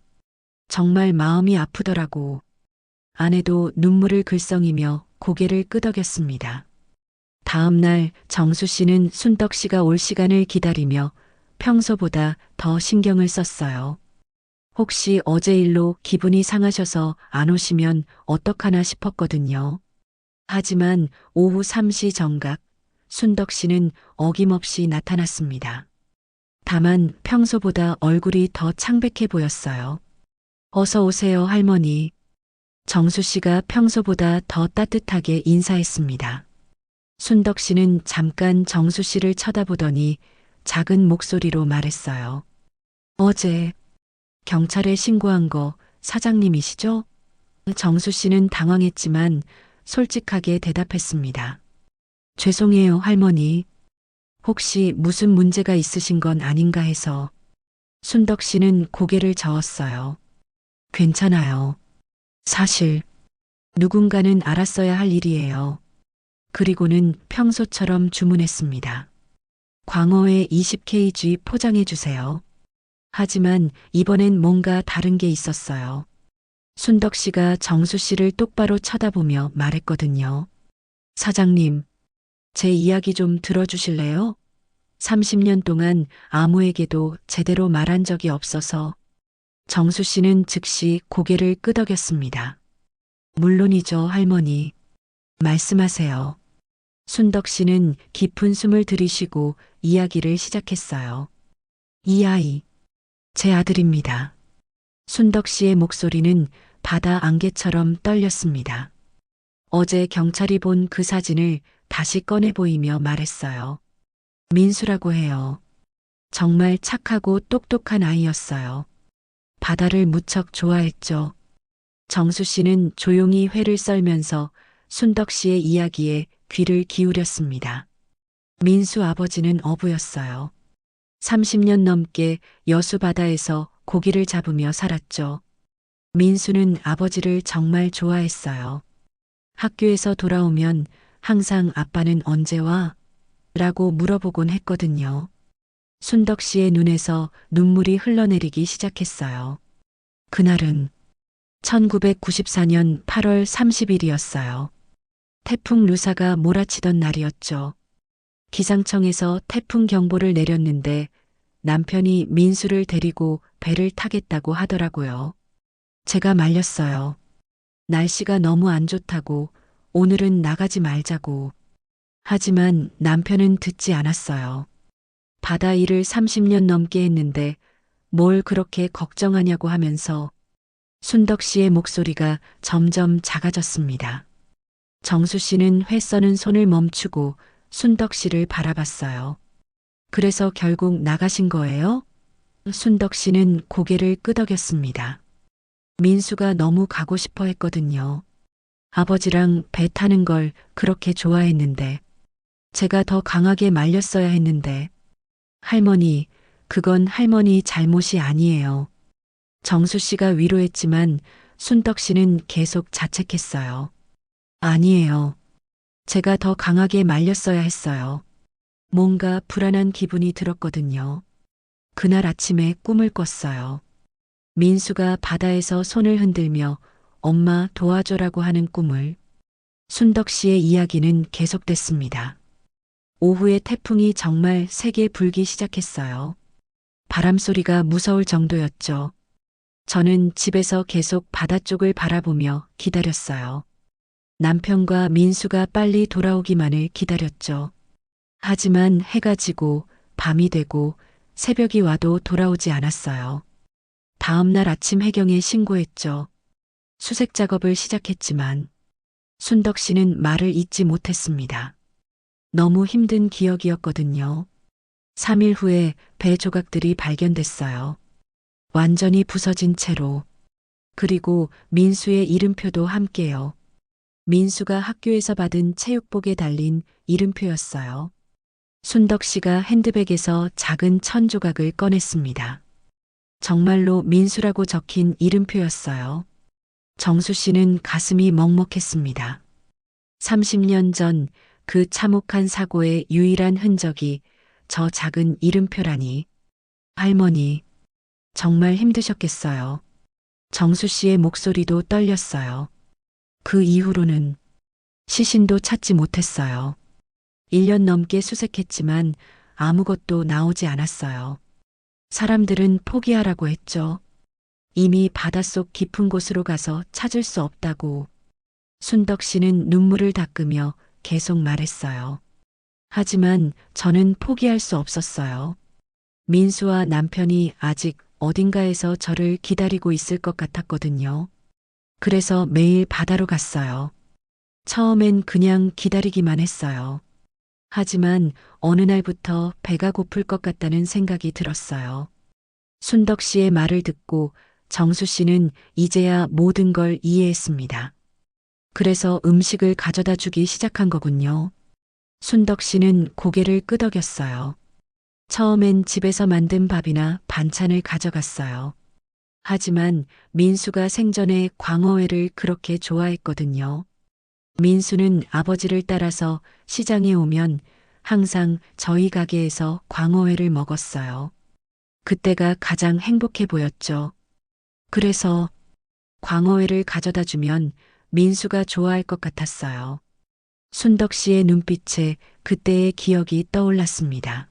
정말 마음이 아프더라고. 아내도 눈물을 글썽이며 고개를 끄덕였습니다. 다음 날 정수 씨는 순덕 씨가 올 시간을 기다리며 평소보다 더 신경을 썼어요. 혹시 어제 일로 기분이 상하셔서 안 오시면 어떡하나 싶었거든요. 하지만 오후 3시 정각 순덕 씨는 어김없이 나타났습니다. 다만 평소보다 얼굴이 더 창백해 보였어요. 어서 오세요, 할머니. 정수 씨가 평소보다 더 따뜻하게 인사했습니다. 순덕 씨는 잠깐 정수 씨를 쳐다보더니 작은 목소리로 말했어요. 어제 경찰에 신고한 거 사장님이시죠? 정수 씨는 당황했지만 솔직하게 대답했습니다. 죄송해요, 할머니. 혹시 무슨 문제가 있으신 건 아닌가 해서. 순덕 씨는 고개를 저었어요. 괜찮아요. 사실 누군가는 알았어야 할 일이에요. 그리고는 평소처럼 주문했습니다. 광어회 20kg 포장해 주세요. 하지만 이번엔 뭔가 다른 게 있었어요. 순덕 씨가 정수 씨를 똑바로 쳐다보며 말했거든요. 사장님, 제 이야기 좀 들어주실래요? 30년 동안 아무에게도 제대로 말한 적이 없어서. 정수 씨는 즉시 고개를 끄덕였습니다. 물론이죠, 할머니. 말씀하세요. 순덕 씨는 깊은 숨을 들이쉬고 이야기를 시작했어요. 이 아이, 제 아들입니다. 순덕 씨의 목소리는 바다 안개처럼 떨렸습니다. 어제 경찰이 본 그 사진을 다시 꺼내 보이며 말했어요. 민수라고 해요. 정말 착하고 똑똑한 아이였어요. 바다를 무척 좋아했죠. 정수 씨는 조용히 회를 썰면서 순덕 씨의 이야기에 귀를 기울였습니다. 민수 아버지는 어부였어요. 30년 넘게 여수 바다에서 고기를 잡으며 살았죠. 민수는 아버지를 정말 좋아했어요. 학교에서 돌아오면 항상 아빠는 언제 와? 라고 물어보곤 했거든요. 순덕 씨의 눈에서 눈물이 흘러내리기 시작했어요. 그날은 1994년 8월 30일이었어요. 태풍 루사가 몰아치던 날이었죠. 기상청에서 태풍 경보를 내렸는데 남편이 민수를 데리고 배를 타겠다고 하더라고요. 제가 말렸어요. 날씨가 너무 안 좋다고, 오늘은 나가지 말자고. 하지만 남편은 듣지 않았어요. 바다 일을 30년 넘게 했는데 뭘 그렇게 걱정하냐고 하면서. 순덕 씨의 목소리가 점점 작아졌습니다. 정수 씨는 회 써는 손을 멈추고 순덕 씨를 바라봤어요. 그래서 결국 나가신 거예요? 순덕 씨는 고개를 끄덕였습니다. 민수가 너무 가고 싶어 했거든요. 아버지랑 배 타는 걸 그렇게 좋아했는데, 제가 더 강하게 말렸어야 했는데, 할머니, 그건 할머니 잘못이 아니에요. 정수 씨가 위로했지만 순덕 씨는 계속 자책했어요. 아니에요. 제가 더 강하게 말렸어야 했어요. 뭔가 불안한 기분이 들었거든요. 그날 아침에 꿈을 꿨어요. 민수가 바다에서 손을 흔들며 엄마 도와줘라고 하는 꿈을. 순덕 씨의 이야기는 계속됐습니다. 오후에 태풍이 정말 세게 불기 시작했어요. 바람 소리가 무서울 정도였죠. 저는 집에서 계속 바다 쪽을 바라보며 기다렸어요. 남편과 민수가 빨리 돌아오기만을 기다렸죠. 하지만 해가 지고 밤이 되고 새벽이 와도 돌아오지 않았어요. 다음 날 아침 해경에 신고했죠. 수색 작업을 시작했지만 순덕 씨는 말을 잇지 못했습니다. 너무 힘든 기억이었거든요. 3일 후에 배 조각들이 발견됐어요. 완전히 부서진 채로. 그리고 민수의 이름표도 함께요. 민수가 학교에서 받은 체육복에 달린 이름표였어요. 순덕 씨가 핸드백에서 작은 천 조각을 꺼냈습니다. 정말로 민수라고 적힌 이름표였어요. 정수 씨는 가슴이 먹먹했습니다. 30년 전 그 참혹한 사고의 유일한 흔적이 저 작은 이름표라니. 할머니, 정말 힘드셨겠어요. 정수 씨의 목소리도 떨렸어요. 그 이후로는 시신도 찾지 못했어요. 1년 넘게 수색했지만 아무것도 나오지 않았어요. 사람들은 포기하라고 했죠. 이미 바닷속 깊은 곳으로 가서 찾을 수 없다고. 순덕 씨는 눈물을 닦으며 계속 말했어요. 하지만 저는 포기할 수 없었어요. 민수와 남편이 아직 어딘가에서 저를 기다리고 있을 것 같았거든요. 그래서 매일 바다로 갔어요. 처음엔 그냥 기다리기만 했어요. 하지만 어느 날부터 배가 고플 것 같다는 생각이 들었어요. 순덕 씨의 말을 듣고 정수 씨는 이제야 모든 걸 이해했습니다. 그래서 음식을 가져다 주기 시작한 거군요. 순덕 씨는 고개를 끄덕였어요. 처음엔 집에서 만든 밥이나 반찬을 가져갔어요. 하지만 민수가 생전에 광어회를 그렇게 좋아했거든요. 민수는 아버지를 따라서 시장에 오면 항상 저희 가게에서 광어회를 먹었어요. 그때가 가장 행복해 보였죠. 그래서 광어회를 가져다 주면 민수가 좋아할 것 같았어요. 순덕 씨의 눈빛에 그때의 기억이 떠올랐습니다.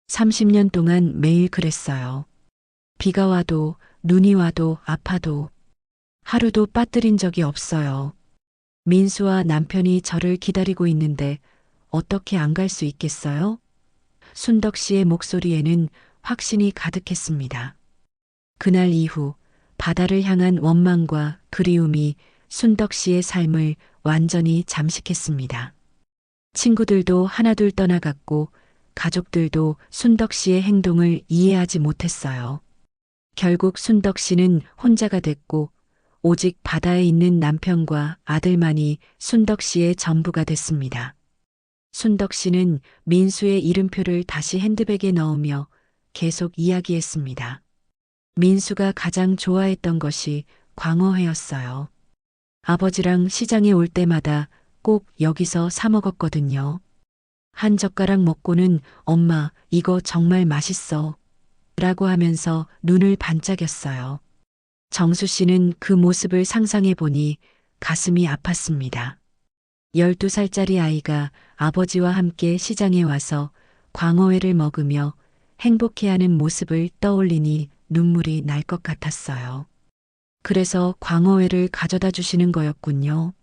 30년 동안 매일 그랬어요. 비가 와도 눈이 와도 아파도 하루도 빠뜨린 적이 없어요. 민수와 남편이 저를 기다리고 있는데 어떻게 안 갈 수 있겠어요? 순덕 씨의 목소리에는 확신이 가득했습니다. 그날 이후 바다를 향한 원망과 그리움이 순덕 씨의 삶을 완전히 잠식했습니다. 친구들도 하나둘 떠나갔고 가족들도 순덕 씨의 행동을 이해하지 못했어요. 결국 순덕 씨는 혼자가 됐고 오직 바다에 있는 남편과 아들만이 순덕 씨의 전부가 됐습니다. 순덕 씨는 민수의 이름표를 다시 핸드백에 넣으며 계속 이야기했습니다. 민수가 가장 좋아했던 것이 광어회였어요. 아버지랑 시장에 올 때마다 꼭 여기서 사 먹었거든요. 한 젓가락 먹고는 엄마, 이거 정말 맛있어. 라고 하면서 눈을 반짝였어요. 정수 씨는 그 모습을 상상해 보니 가슴이 아팠습니다. 12살짜리 아이가 아버지와 함께 시장에 와서 광어회를 먹으며 행복해하는 모습을 떠올리니 눈물이 날 것 같았어요. 그래서 광어회를 가져다 주시는 거였군요.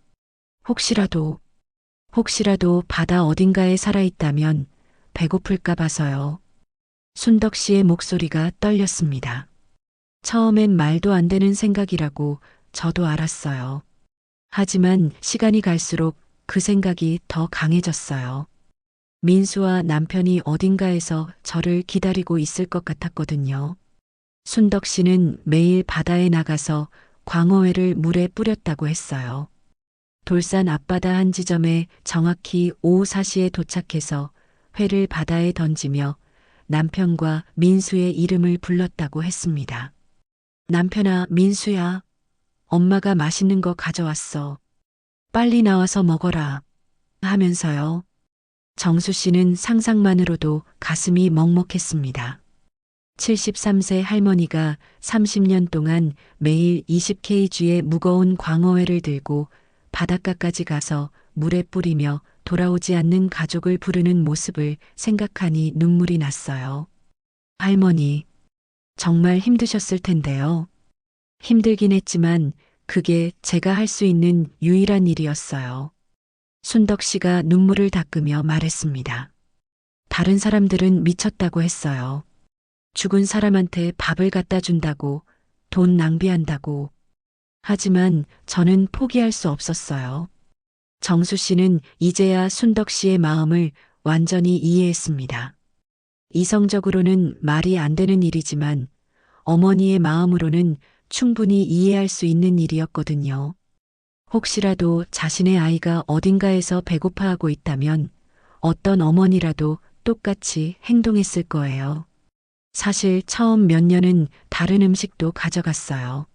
혹시라도 바다 어딘가에 살아있다면 배고플까 봐서요. 순덕 씨의 목소리가 떨렸습니다. 처음엔 말도 안 되는 생각이라고 저도 알았어요. 하지만 시간이 갈수록 그 생각이 더 강해졌어요. 민수와 남편이 어딘가에서 저를 기다리고 있을 것 같았거든요. 순덕 씨는 매일 바다에 나가서 광어회를 물에 뿌렸다고 했어요. 돌산 앞바다 한 지점에 정확히 오후 4시에 도착해서 회를 바다에 던지며 남편과 민수의 이름을 불렀다고 했습니다. 남편아, 민수야, 엄마가 맛있는 거 가져왔어. 빨리 나와서 먹어라. 하면서요. 정수 씨는 상상만으로도 가슴이 먹먹했습니다. 73세 할머니가 30년 동안 매일 20kg의 무거운 광어회를 들고 바닷가까지 가서 물에 뿌리며 돌아오지 않는 가족을 부르는 모습을 생각하니 눈물이 났어요. 할머니, 정말 힘드셨을 텐데요. 힘들긴 했지만 그게 제가 할 수 있는 유일한 일이었어요. 순덕 씨가 눈물을 닦으며 말했습니다. 다른 사람들은 미쳤다고 했어요. 죽은 사람한테 밥을 갖다 준다고, 돈 낭비한다고. 하지만 저는 포기할 수 없었어요. 정수 씨는 이제야 순덕 씨의 마음을 완전히 이해했습니다. 이성적으로는 말이 안 되는 일이지만 어머니의 마음으로는 충분히 이해할 수 있는 일이었거든요. 혹시라도 자신의 아이가 어딘가에서 배고파하고 있다면 어떤 어머니라도 똑같이 행동했을 거예요. 사실 처음 몇 년은 다른 음식도 가져갔어요.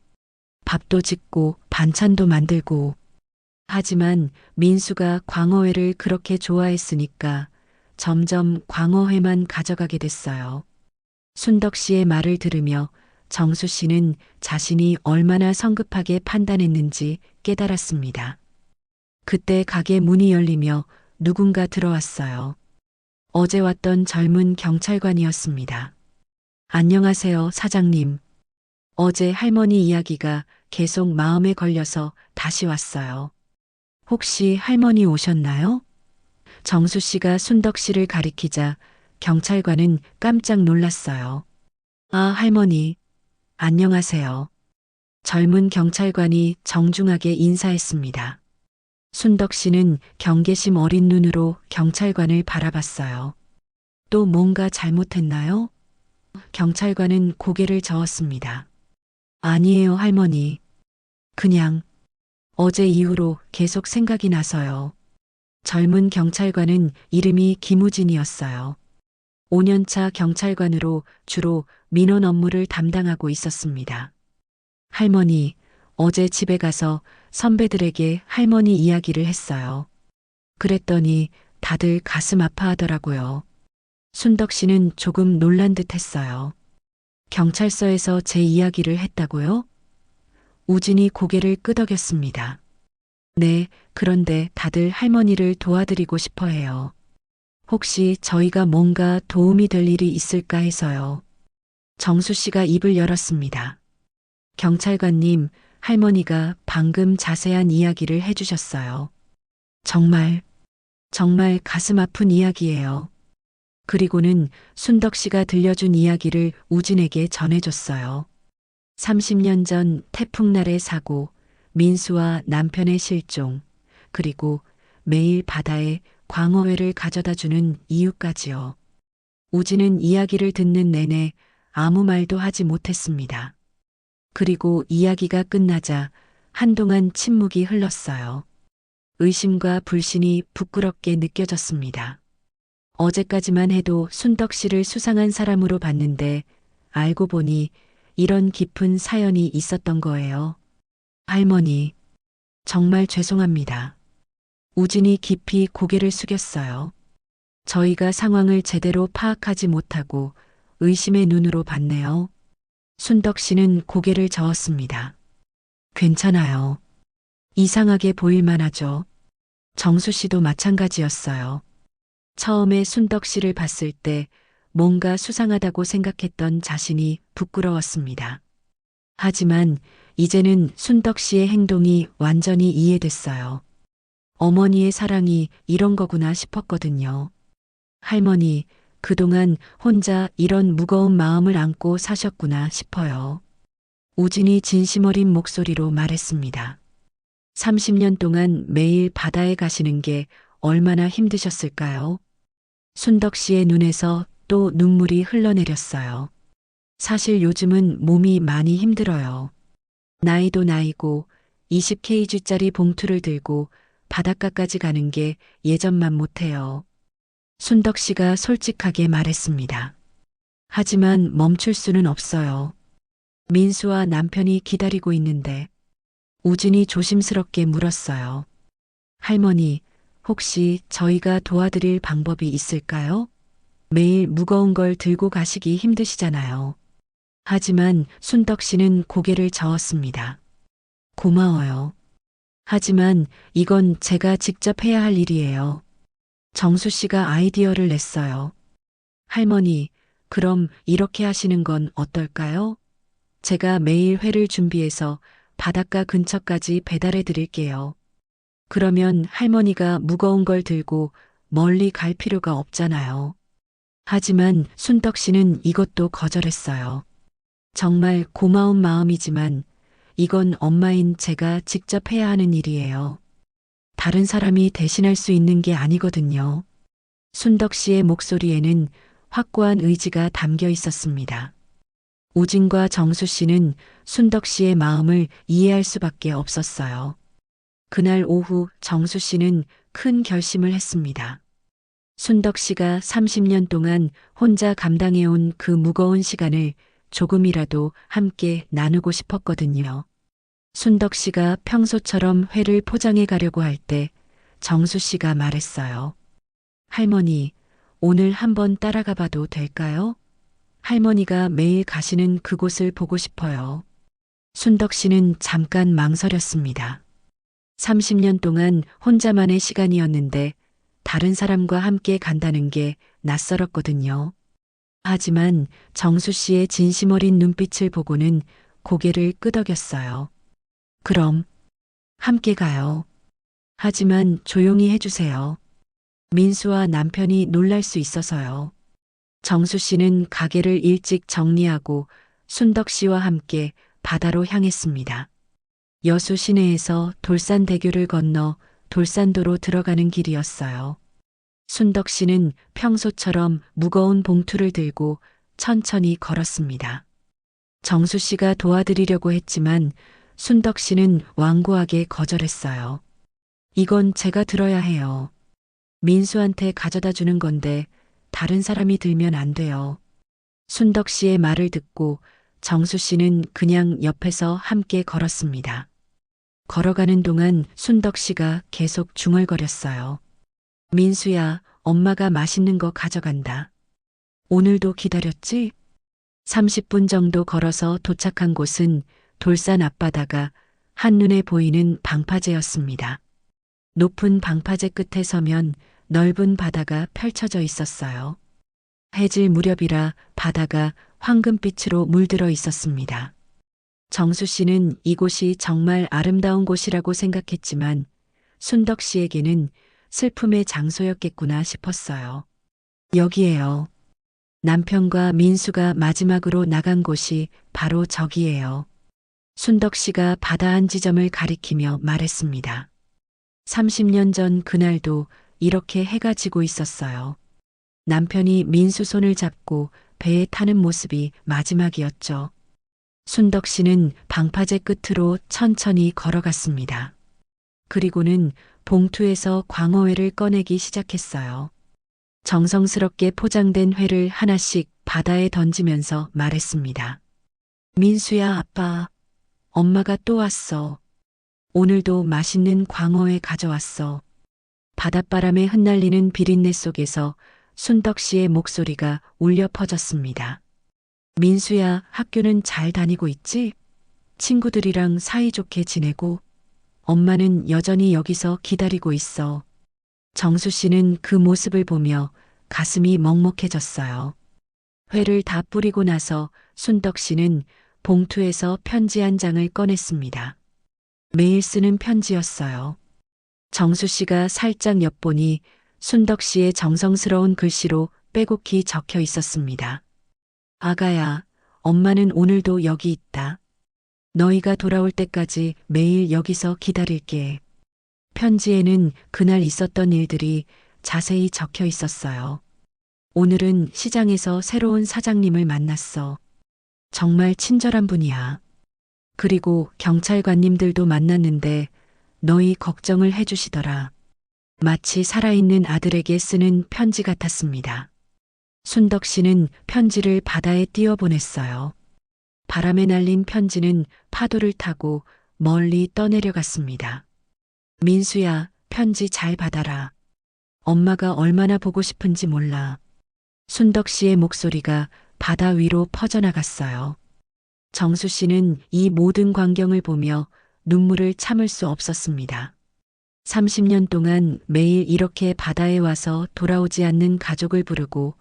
밥도 짓고 반찬도 만들고. 하지만 민수가 광어회를 그렇게 좋아했으니까 점점 광어회만 가져가게 됐어요. 순덕 씨의 말을 들으며 정수 씨는 자신이 얼마나 성급하게 판단했는지 깨달았습니다. 그때 가게 문이 열리며 누군가 들어왔어요. 어제 왔던 젊은 경찰관이었습니다. 안녕하세요, 사장님. 어제 할머니 이야기가 계속 마음에 걸려서 다시 왔어요. 혹시 할머니 오셨나요? 정수 씨가 순덕 씨를 가리키자 경찰관은 깜짝 놀랐어요. 아, 할머니. 안녕하세요. 젊은 경찰관이 정중하게 인사했습니다. 순덕 씨는 경계심 어린 눈으로 경찰관을 바라봤어요. 또 뭔가 잘못했나요? 경찰관은 고개를 저었습니다. 아니에요, 할머니. 그냥 어제 이후로 계속 생각이 나서요. 젊은 경찰관은 이름이 김우진이었어요. 5년차 경찰관으로 주로 민원 업무를 담당하고 있었습니다. 할머니, 어제 집에 가서 선배들에게 할머니 이야기를 했어요. 그랬더니 다들 가슴 아파하더라고요. 순덕 씨는 조금 놀란 듯 했어요. 경찰서에서 제 이야기를 했다고요? 우진이 고개를 끄덕였습니다. 네, 그런데 다들 할머니를 도와드리고 싶어 해요. 혹시 저희가 뭔가 도움이 될 일이 있을까 해서요. 정수 씨가 입을 열었습니다. 경찰관님, 할머니가 방금 자세한 이야기를 해주셨어요. 정말 가슴 아픈 이야기예요. 그리고는 순덕 씨가 들려준 이야기를 우진에게 전해줬어요. 30년 전 태풍날의 사고, 민수와 남편의 실종, 그리고 매일 바다에 광어회를 가져다 주는 이유까지요. 우진은 이야기를 듣는 내내 아무 말도 하지 못했습니다. 그리고 이야기가 끝나자 한동안 침묵이 흘렀어요. 의심과 불신이 부끄럽게 느껴졌습니다. 어제까지만 해도 순덕 씨를 수상한 사람으로 봤는데 알고 보니 이런 깊은 사연이 있었던 거예요. 할머니, 정말 죄송합니다. 우진이 깊이 고개를 숙였어요. 저희가 상황을 제대로 파악하지 못하고 의심의 눈으로 봤네요. 순덕 씨는 고개를 저었습니다. 괜찮아요. 이상하게 보일만 하죠. 정수 씨도 마찬가지였어요. 처음에 순덕 씨를 봤을 때 뭔가 수상하다고 생각했던 자신이 부끄러웠습니다. 하지만 이제는 순덕 씨의 행동이 완전히 이해됐어요. 어머니의 사랑이 이런 거구나 싶었거든요. 할머니, 그동안 혼자 이런 무거운 마음을 안고 사셨구나 싶어요. 우진이 진심 어린 목소리로 말했습니다. 30년 동안 매일 바다에 가시는 게 얼마나 힘드셨을까요? 순덕 씨의 눈에서 또 눈물이 흘러내렸어요. 사실 요즘은 몸이 많이 힘들어요. 나이도 나이고 20kg짜리 봉투를 들고 바닷가까지 가는 게 예전만 못해요. 순덕 씨가 솔직하게 말했습니다. 하지만 멈출 수는 없어요. 민수와 남편이 기다리고 있는데 우진이 조심스럽게 물었어요. 할머니, 혹시 저희가 도와드릴 방법이 있을까요? 매일 무거운 걸 들고 가시기 힘드시잖아요. 하지만 순덕 씨는 고개를 저었습니다. 고마워요. 하지만 이건 제가 직접 해야 할 일이에요. 정수 씨가 아이디어를 냈어요. 할머니, 그럼 이렇게 하시는 건 어떨까요? 제가 매일 회를 준비해서 바닷가 근처까지 배달해 드릴게요. 그러면 할머니가 무거운 걸 들고 멀리 갈 필요가 없잖아요. 하지만 순덕 씨는 이것도 거절했어요. 정말 고마운 마음이지만 이건 엄마인 제가 직접 해야 하는 일이에요. 다른 사람이 대신할 수 있는 게 아니거든요. 순덕 씨의 목소리에는 확고한 의지가 담겨 있었습니다. 우진과 정수 씨는 순덕 씨의 마음을 이해할 수밖에 없었어요. 그날 오후 정수 씨는 큰 결심을 했습니다. 순덕 씨가 30년 동안 혼자 감당해온 그 무거운 시간을 조금이라도 함께 나누고 싶었거든요. 순덕 씨가 평소처럼 회를 포장해 가려고 할 때 정수 씨가 말했어요. 할머니, 오늘 한번 따라가 봐도 될까요? 할머니가 매일 가시는 그곳을 보고 싶어요. 순덕 씨는 잠깐 망설였습니다. 30년 동안 혼자만의 시간이었는데 다른 사람과 함께 간다는 게 낯설었거든요. 하지만 정수 씨의 진심 어린 눈빛을 보고는 고개를 끄덕였어요. 그럼 함께 가요. 하지만 조용히 해주세요. 민수와 남편이 놀랄 수 있어서요. 정수 씨는 가게를 일찍 정리하고 순덕 씨와 함께 바다로 향했습니다. 여수 시내에서 돌산대교를 건너 돌산도로 들어가는 길이었어요. 순덕 씨는 평소처럼 무거운 봉투를 들고 천천히 걸었습니다. 정수 씨가 도와드리려고 했지만 순덕 씨는 완고하게 거절했어요. 이건 제가 들어야 해요. 민수한테 가져다 주는 건데 다른 사람이 들면 안 돼요. 순덕 씨의 말을 듣고 정수 씨는 그냥 옆에서 함께 걸었습니다. 걸어가는 동안 순덕 씨가 계속 중얼거렸어요. 민수야, 엄마가 맛있는 거 가져간다. 오늘도 기다렸지? 30분 정도 걸어서 도착한 곳은 돌산 앞바다가 한눈에 보이는 방파제였습니다. 높은 방파제 끝에 서면 넓은 바다가 펼쳐져 있었어요. 해질 무렵이라 바다가 황금빛으로 물들어 있었습니다. 정수 씨는 이곳이 정말 아름다운 곳이라고 생각했지만 순덕 씨에게는 슬픔의 장소였겠구나 싶었어요. 여기에요. 남편과 민수가 마지막으로 나간 곳이 바로 저기예요. 순덕 씨가 바다 한 지점을 가리키며 말했습니다. 30년 전 그날도 이렇게 해가 지고 있었어요. 남편이 민수 손을 잡고 배에 타는 모습이 마지막이었죠. 순덕 씨는 방파제 끝으로 천천히 걸어갔습니다. 그리고는 봉투에서 광어회를 꺼내기 시작했어요. 정성스럽게 포장된 회를 하나씩 바다에 던지면서 말했습니다. 민수야, 아빠. 엄마가 또 왔어. 오늘도 맛있는 광어회 가져왔어. 바닷바람에 흩날리는 비린내 속에서 순덕 씨의 목소리가 울려 퍼졌습니다. 민수야, 학교는 잘 다니고 있지? 친구들이랑 사이좋게 지내고? 엄마는 여전히 여기서 기다리고 있어. 정수 씨는 그 모습을 보며 가슴이 먹먹해졌어요. 회를 다 뿌리고 나서 순덕 씨는 봉투에서 편지 한 장을 꺼냈습니다. 매일 쓰는 편지였어요. 정수 씨가 살짝 엿보니 순덕 씨의 정성스러운 글씨로 빼곡히 적혀 있었습니다. 아가야, 엄마는 오늘도 여기 있다. 너희가 돌아올 때까지 매일 여기서 기다릴게. 편지에는 그날 있었던 일들이 자세히 적혀 있었어요. 오늘은 시장에서 새로운 사장님을 만났어. 정말 친절한 분이야. 그리고 경찰관님들도 만났는데 너희 걱정을 해주시더라. 마치 살아있는 아들에게 쓰는 편지 같았습니다. 순덕 씨는 편지를 바다에 띄워보냈어요. 바람에 날린 편지는 파도를 타고 멀리 떠내려갔습니다. 민수야, 편지 잘 받아라. 엄마가 얼마나 보고 싶은지 몰라. 순덕 씨의 목소리가 바다 위로 퍼져나갔어요. 정수 씨는 이 모든 광경을 보며 눈물을 참을 수 없었습니다. 30년 동안 매일 이렇게 바다에 와서 돌아오지 않는 가족을 부르고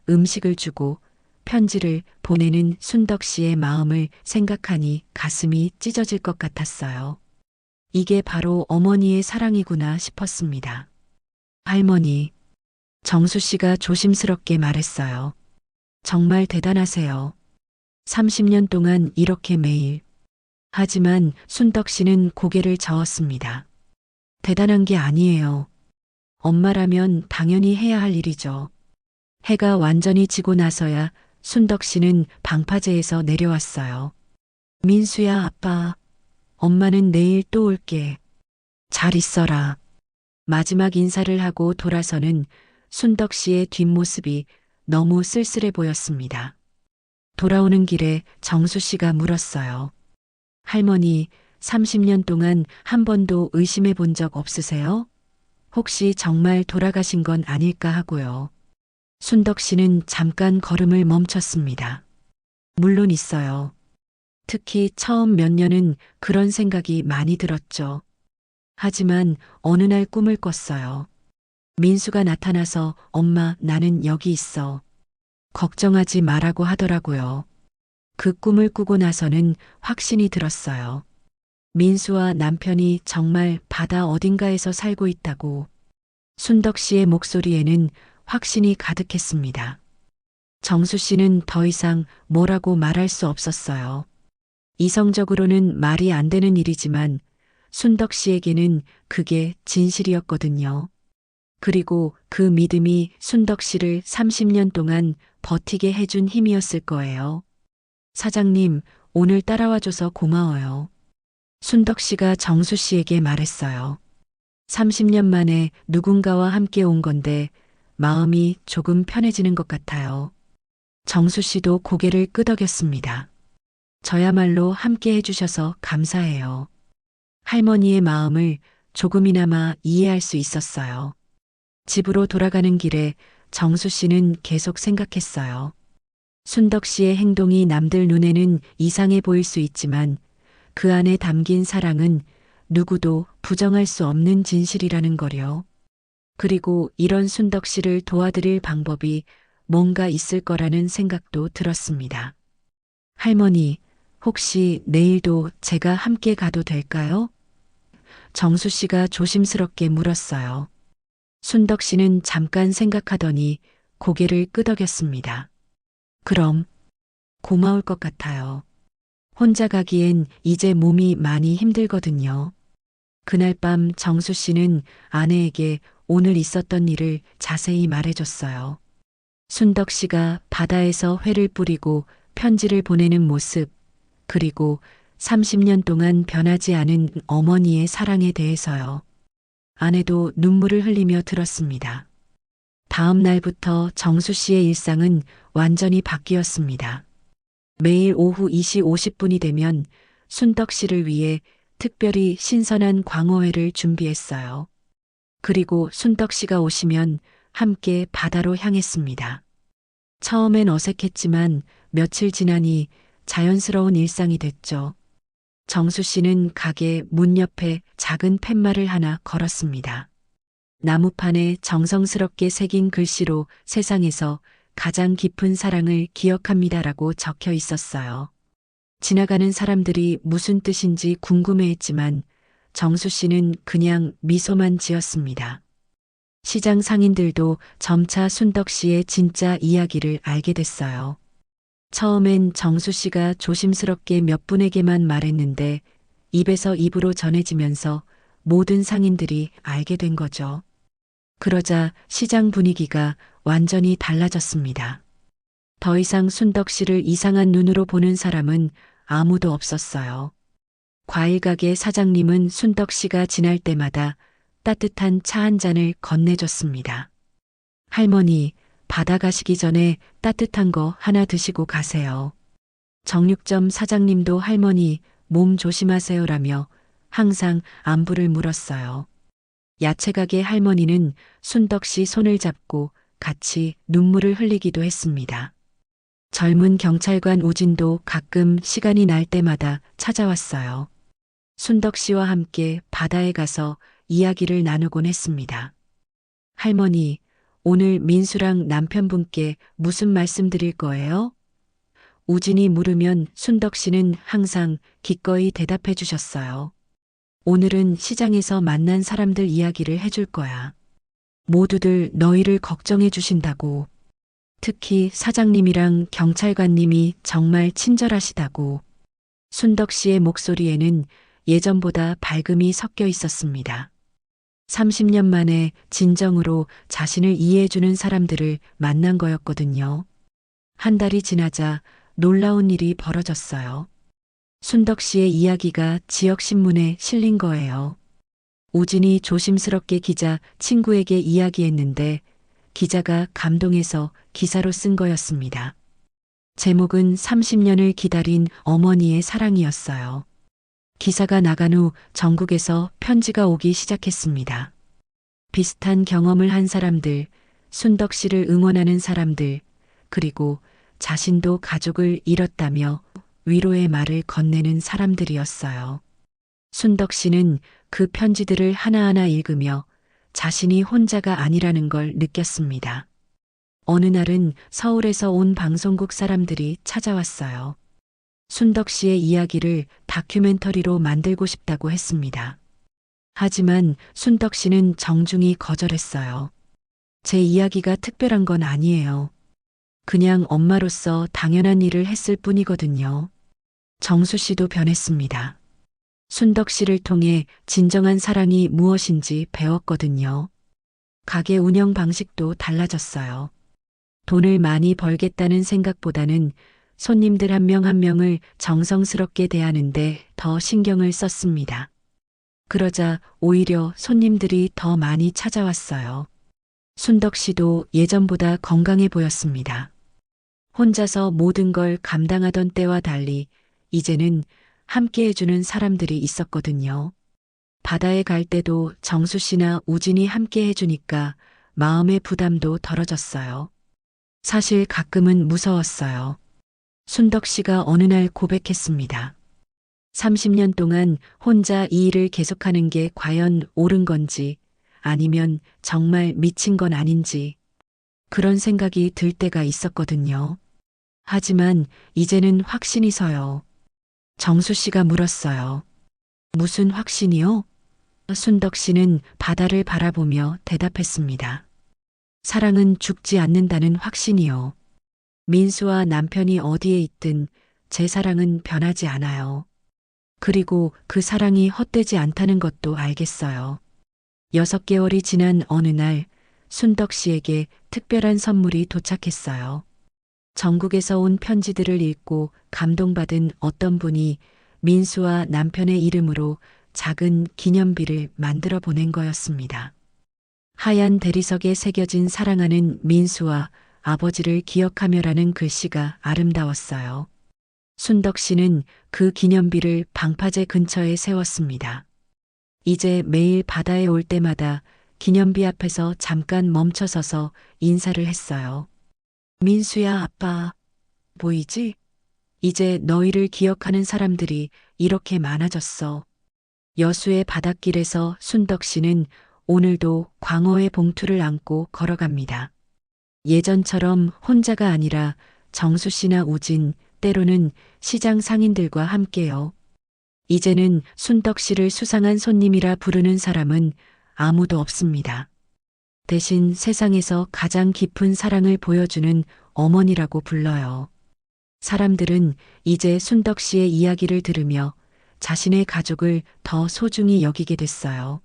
음식을 주고 편지를 보내는 순덕 씨의 마음을 생각하니 가슴이 찢어질 것 같았어요. 이게 바로 어머니의 사랑이구나 싶었습니다. 할머니, 정수 씨가 조심스럽게 말했어요. 정말 대단하세요. 30년 동안 이렇게 매일. 하지만 순덕 씨는 고개를 저었습니다. 대단한 게 아니에요. 엄마라면 당연히 해야 할 일이죠. 해가 완전히 지고 나서야 순덕 씨는 방파제에서 내려왔어요. 민수야, 아빠. 엄마는 내일 또 올게. 잘 있어라. 마지막 인사를 하고 돌아서는 순덕 씨의 뒷모습이 너무 쓸쓸해 보였습니다. 돌아오는 길에 정수 씨가 물었어요. 할머니, 30년 동안 한 번도 의심해 본 적 없으세요? 혹시 정말 돌아가신 건 아닐까 하고요. 순덕 씨는 잠깐 걸음을 멈췄습니다. 물론 있어요. 특히 처음 몇 년은 그런 생각이 많이 들었죠. 하지만 어느 날 꿈을 꿨어요. 민수가 나타나서 엄마, 나는 여기 있어. 걱정하지 말라고 하더라고요. 그 꿈을 꾸고 나서는 확신이 들었어요. 민수와 남편이 정말 바다 어딘가에서 살고 있다고. 순덕 씨의 목소리에는 확신이 가득했습니다. 정수 씨는 더 이상 뭐라고 말할 수 없었어요. 이성적으로는 말이 안 되는 일이지만 순덕 씨에게는 그게 진실이었거든요. 그리고 그 믿음이 순덕 씨를 30년 동안 버티게 해준 힘이었을 거예요. 사장님, 오늘 따라와줘서 고마워요. 순덕 씨가 정수 씨에게 말했어요. 30년 만에 누군가와 함께 온 건데 마음이 조금 편해지는 것 같아요. 정수 씨도 고개를 끄덕였습니다. 저야말로 함께 해주셔서 감사해요. 할머니의 마음을 조금이나마 이해할 수 있었어요. 집으로 돌아가는 길에 정수 씨는 계속 생각했어요. 순덕 씨의 행동이 남들 눈에는 이상해 보일 수 있지만 그 안에 담긴 사랑은 누구도 부정할 수 없는 진실이라는 거요. 그리고 이런 순덕 씨를 도와드릴 방법이 뭔가 있을 거라는 생각도 들었습니다. 할머니, 혹시 내일도 제가 함께 가도 될까요? 정수 씨가 조심스럽게 물었어요. 순덕 씨는 잠깐 생각하더니 고개를 끄덕였습니다. 그럼 고마울 것 같아요. 혼자 가기엔 이제 몸이 많이 힘들거든요. 그날 밤 정수 씨는 아내에게 오늘 있었던 일을 자세히 말해줬어요. 순덕 씨가 바다에서 회를 뿌리고 편지를 보내는 모습, 그리고 30년 동안 변하지 않은 어머니의 사랑에 대해서요. 아내도 눈물을 흘리며 들었습니다. 다음 날부터 정수 씨의 일상은 완전히 바뀌었습니다. 매일 오후 2시 50분이 되면 순덕 씨를 위해 특별히 신선한 광어회를 준비했어요. 그리고 순덕 씨가 오시면 함께 바다로 향했습니다. 처음엔 어색했지만 며칠 지나니 자연스러운 일상이 됐죠. 정수 씨는 가게 문 옆에 작은 팻말을 하나 걸었습니다. 나무판에 정성스럽게 새긴 글씨로 세상에서 가장 깊은 사랑을 기억합니다라고 적혀 있었어요. 지나가는 사람들이 무슨 뜻인지 궁금해했지만 정수 씨는 그냥 미소만 지었습니다. 시장 상인들도 점차 순덕 씨의 진짜 이야기를 알게 됐어요. 처음엔 정수 씨가 조심스럽게 몇 분에게만 말했는데 입에서 입으로 전해지면서 모든 상인들이 알게 된 거죠. 그러자 시장 분위기가 완전히 달라졌습니다. 더 이상 순덕 씨를 이상한 눈으로 보는 사람은 아무도 없었어요. 과일 가게 사장님은 순덕 씨가 지날 때마다 따뜻한 차 한 잔을 건네줬습니다. 할머니, 바다 가시기 전에 따뜻한 거 하나 드시고 가세요. 정육점 사장님도 할머니 몸 조심하세요라며 항상 안부를 물었어요. 야채가게 할머니는 순덕 씨 손을 잡고 같이 눈물을 흘리기도 했습니다. 젊은 경찰관 우진도 가끔 시간이 날 때마다 찾아왔어요. 순덕 씨와 함께 바다에 가서 이야기를 나누곤 했습니다. 할머니, 오늘 민수랑 남편분께 무슨 말씀 드릴 거예요? 우진이 물으면 순덕 씨는 항상 기꺼이 대답해 주셨어요. 오늘은 시장에서 만난 사람들 이야기를 해줄 거야. 모두들 너희를 걱정해 주신다고. 특히 사장님이랑 경찰관님이 정말 친절하시다고. 순덕 씨의 목소리에는 예전보다 밝음이 섞여 있었습니다. 30년 만에 진정으로 자신을 이해해주는 사람들을 만난 거였거든요. 한 달이 지나자 놀라운 일이 벌어졌어요. 순덕 씨의 이야기가 지역신문에 실린 거예요. 우진이 조심스럽게 기자 친구에게 이야기했는데 기자가 감동해서 기사로 쓴 거였습니다. 제목은 30년을 기다린 어머니의 사랑이었어요. 기사가 나간 후 전국에서 편지가 오기 시작했습니다. 비슷한 경험을 한 사람들, 순덕 씨를 응원하는 사람들, 그리고 자신도 가족을 잃었다며 위로의 말을 건네는 사람들이었어요. 순덕 씨는 그 편지들을 하나하나 읽으며 자신이 혼자가 아니라는 걸 느꼈습니다. 어느 날은 서울에서 온 방송국 사람들이 찾아왔어요. 순덕 씨의 이야기를 다큐멘터리로 만들고 싶다고 했습니다. 하지만 순덕 씨는 정중히 거절했어요. 제 이야기가 특별한 건 아니에요. 그냥 엄마로서 당연한 일을 했을 뿐이거든요. 정수 씨도 변했습니다. 순덕 씨를 통해 진정한 사랑이 무엇인지 배웠거든요. 가게 운영 방식도 달라졌어요. 돈을 많이 벌겠다는 생각보다는 손님들 한 명 한 명을 정성스럽게 대하는데 더 신경을 썼습니다. 그러자 오히려 손님들이 더 많이 찾아왔어요. 순덕 씨도 예전보다 건강해 보였습니다. 혼자서 모든 걸 감당하던 때와 달리 이제는 함께 해주는 사람들이 있었거든요. 바다에 갈 때도 정수 씨나 우진이 함께 해주니까 마음의 부담도 덜어졌어요. 사실 가끔은 무서웠어요. 순덕 씨가 어느 날 고백했습니다. 30년 동안 혼자 이 일을 계속하는 게 과연 옳은 건지 아니면 정말 미친 건 아닌지 그런 생각이 들 때가 있었거든요. 하지만 이제는 확신이 서요. 정수 씨가 물었어요. 무슨 확신이요? 순덕 씨는 바다를 바라보며 대답했습니다. 사랑은 죽지 않는다는 확신이요. 민수와 남편이 어디에 있든 제 사랑은 변하지 않아요. 그리고 그 사랑이 헛되지 않다는 것도 알겠어요. 6개월이 지난 어느 날 순덕 씨에게 특별한 선물이 도착했어요. 전국에서 온 편지들을 읽고 감동받은 어떤 분이 민수와 남편의 이름으로 작은 기념비를 만들어 보낸 거였습니다. 하얀 대리석에 새겨진 사랑하는 민수와 아버지를 기억하며라는 글씨가 아름다웠어요. 순덕 씨는 그 기념비를 방파제 근처에 세웠습니다. 이제 매일 바다에 올 때마다 기념비 앞에서 잠깐 멈춰서서 인사를 했어요. 민수야, 아빠. 보이지? 이제 너희를 기억하는 사람들이 이렇게 많아졌어. 여수의 바닷길에서 순덕 씨는 오늘도 광어의 봉투를 안고 걸어갑니다. 예전처럼 혼자가 아니라 정수 씨나 우진, 때로는 시장 상인들과 함께요. 이제는 순덕 씨를 수상한 손님이라 부르는 사람은 아무도 없습니다. 대신 세상에서 가장 깊은 사랑을 보여주는 어머니라고 불러요. 사람들은 이제 순덕 씨의 이야기를 들으며 자신의 가족을 더 소중히 여기게 됐어요.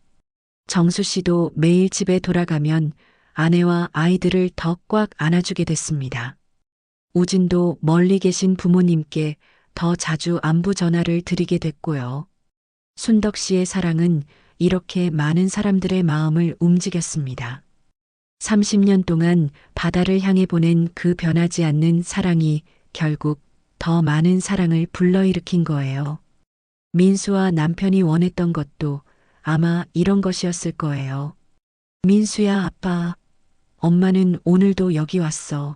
정수 씨도 매일 집에 돌아가면 아내와 아이들을 더 꽉 안아주게 됐습니다. 우진도 멀리 계신 부모님께 더 자주 안부 전화를 드리게 됐고요. 순덕 씨의 사랑은 이렇게 많은 사람들의 마음을 움직였습니다. 30년 동안 바다를 향해 보낸 그 변하지 않는 사랑이 결국 더 많은 사랑을 불러일으킨 거예요. 민수와 남편이 원했던 것도 아마 이런 것이었을 거예요. 민수야, 아빠. 엄마는 오늘도 여기 왔어.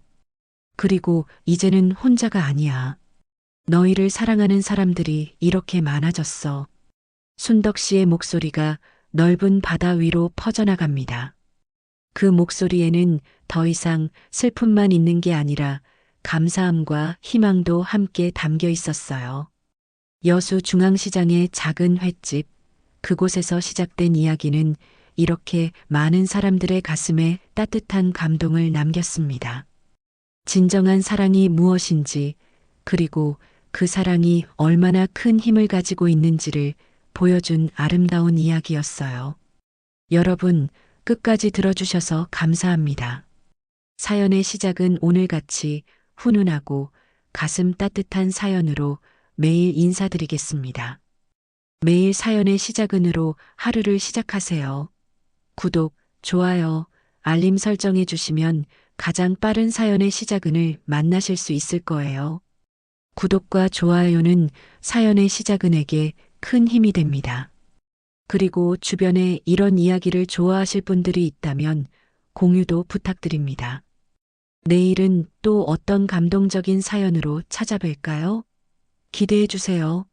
그리고 이제는 혼자가 아니야. 너희를 사랑하는 사람들이 이렇게 많아졌어. 순덕 씨의 목소리가 넓은 바다 위로 퍼져나갑니다. 그 목소리에는 더 이상 슬픔만 있는 게 아니라 감사함과 희망도 함께 담겨 있었어요. 여수 중앙시장의 작은 횟집, 그곳에서 시작된 이야기는 이렇게 많은 사람들의 가슴에 따뜻한 감동을 남겼습니다. 진정한 사랑이 무엇인지, 그리고 그 사랑이 얼마나 큰 힘을 가지고 있는지를 보여준 아름다운 이야기였어요. 여러분, 끝까지 들어주셔서 감사합니다. 사연의 시작은 오늘같이 훈훈하고 가슴 따뜻한 사연으로 매일 인사드리겠습니다. 매일 사연의 시작은으로 하루를 시작하세요. 구독, 좋아요, 알림 설정해 주시면 가장 빠른 사연의 시작은을 만나실 수 있을 거예요. 구독과 좋아요는 사연의 시작은에게 큰 힘이 됩니다. 그리고 주변에 이런 이야기를 좋아하실 분들이 있다면 공유도 부탁드립니다. 내일은 또 어떤 감동적인 사연으로 찾아뵐까요? 기대해 주세요.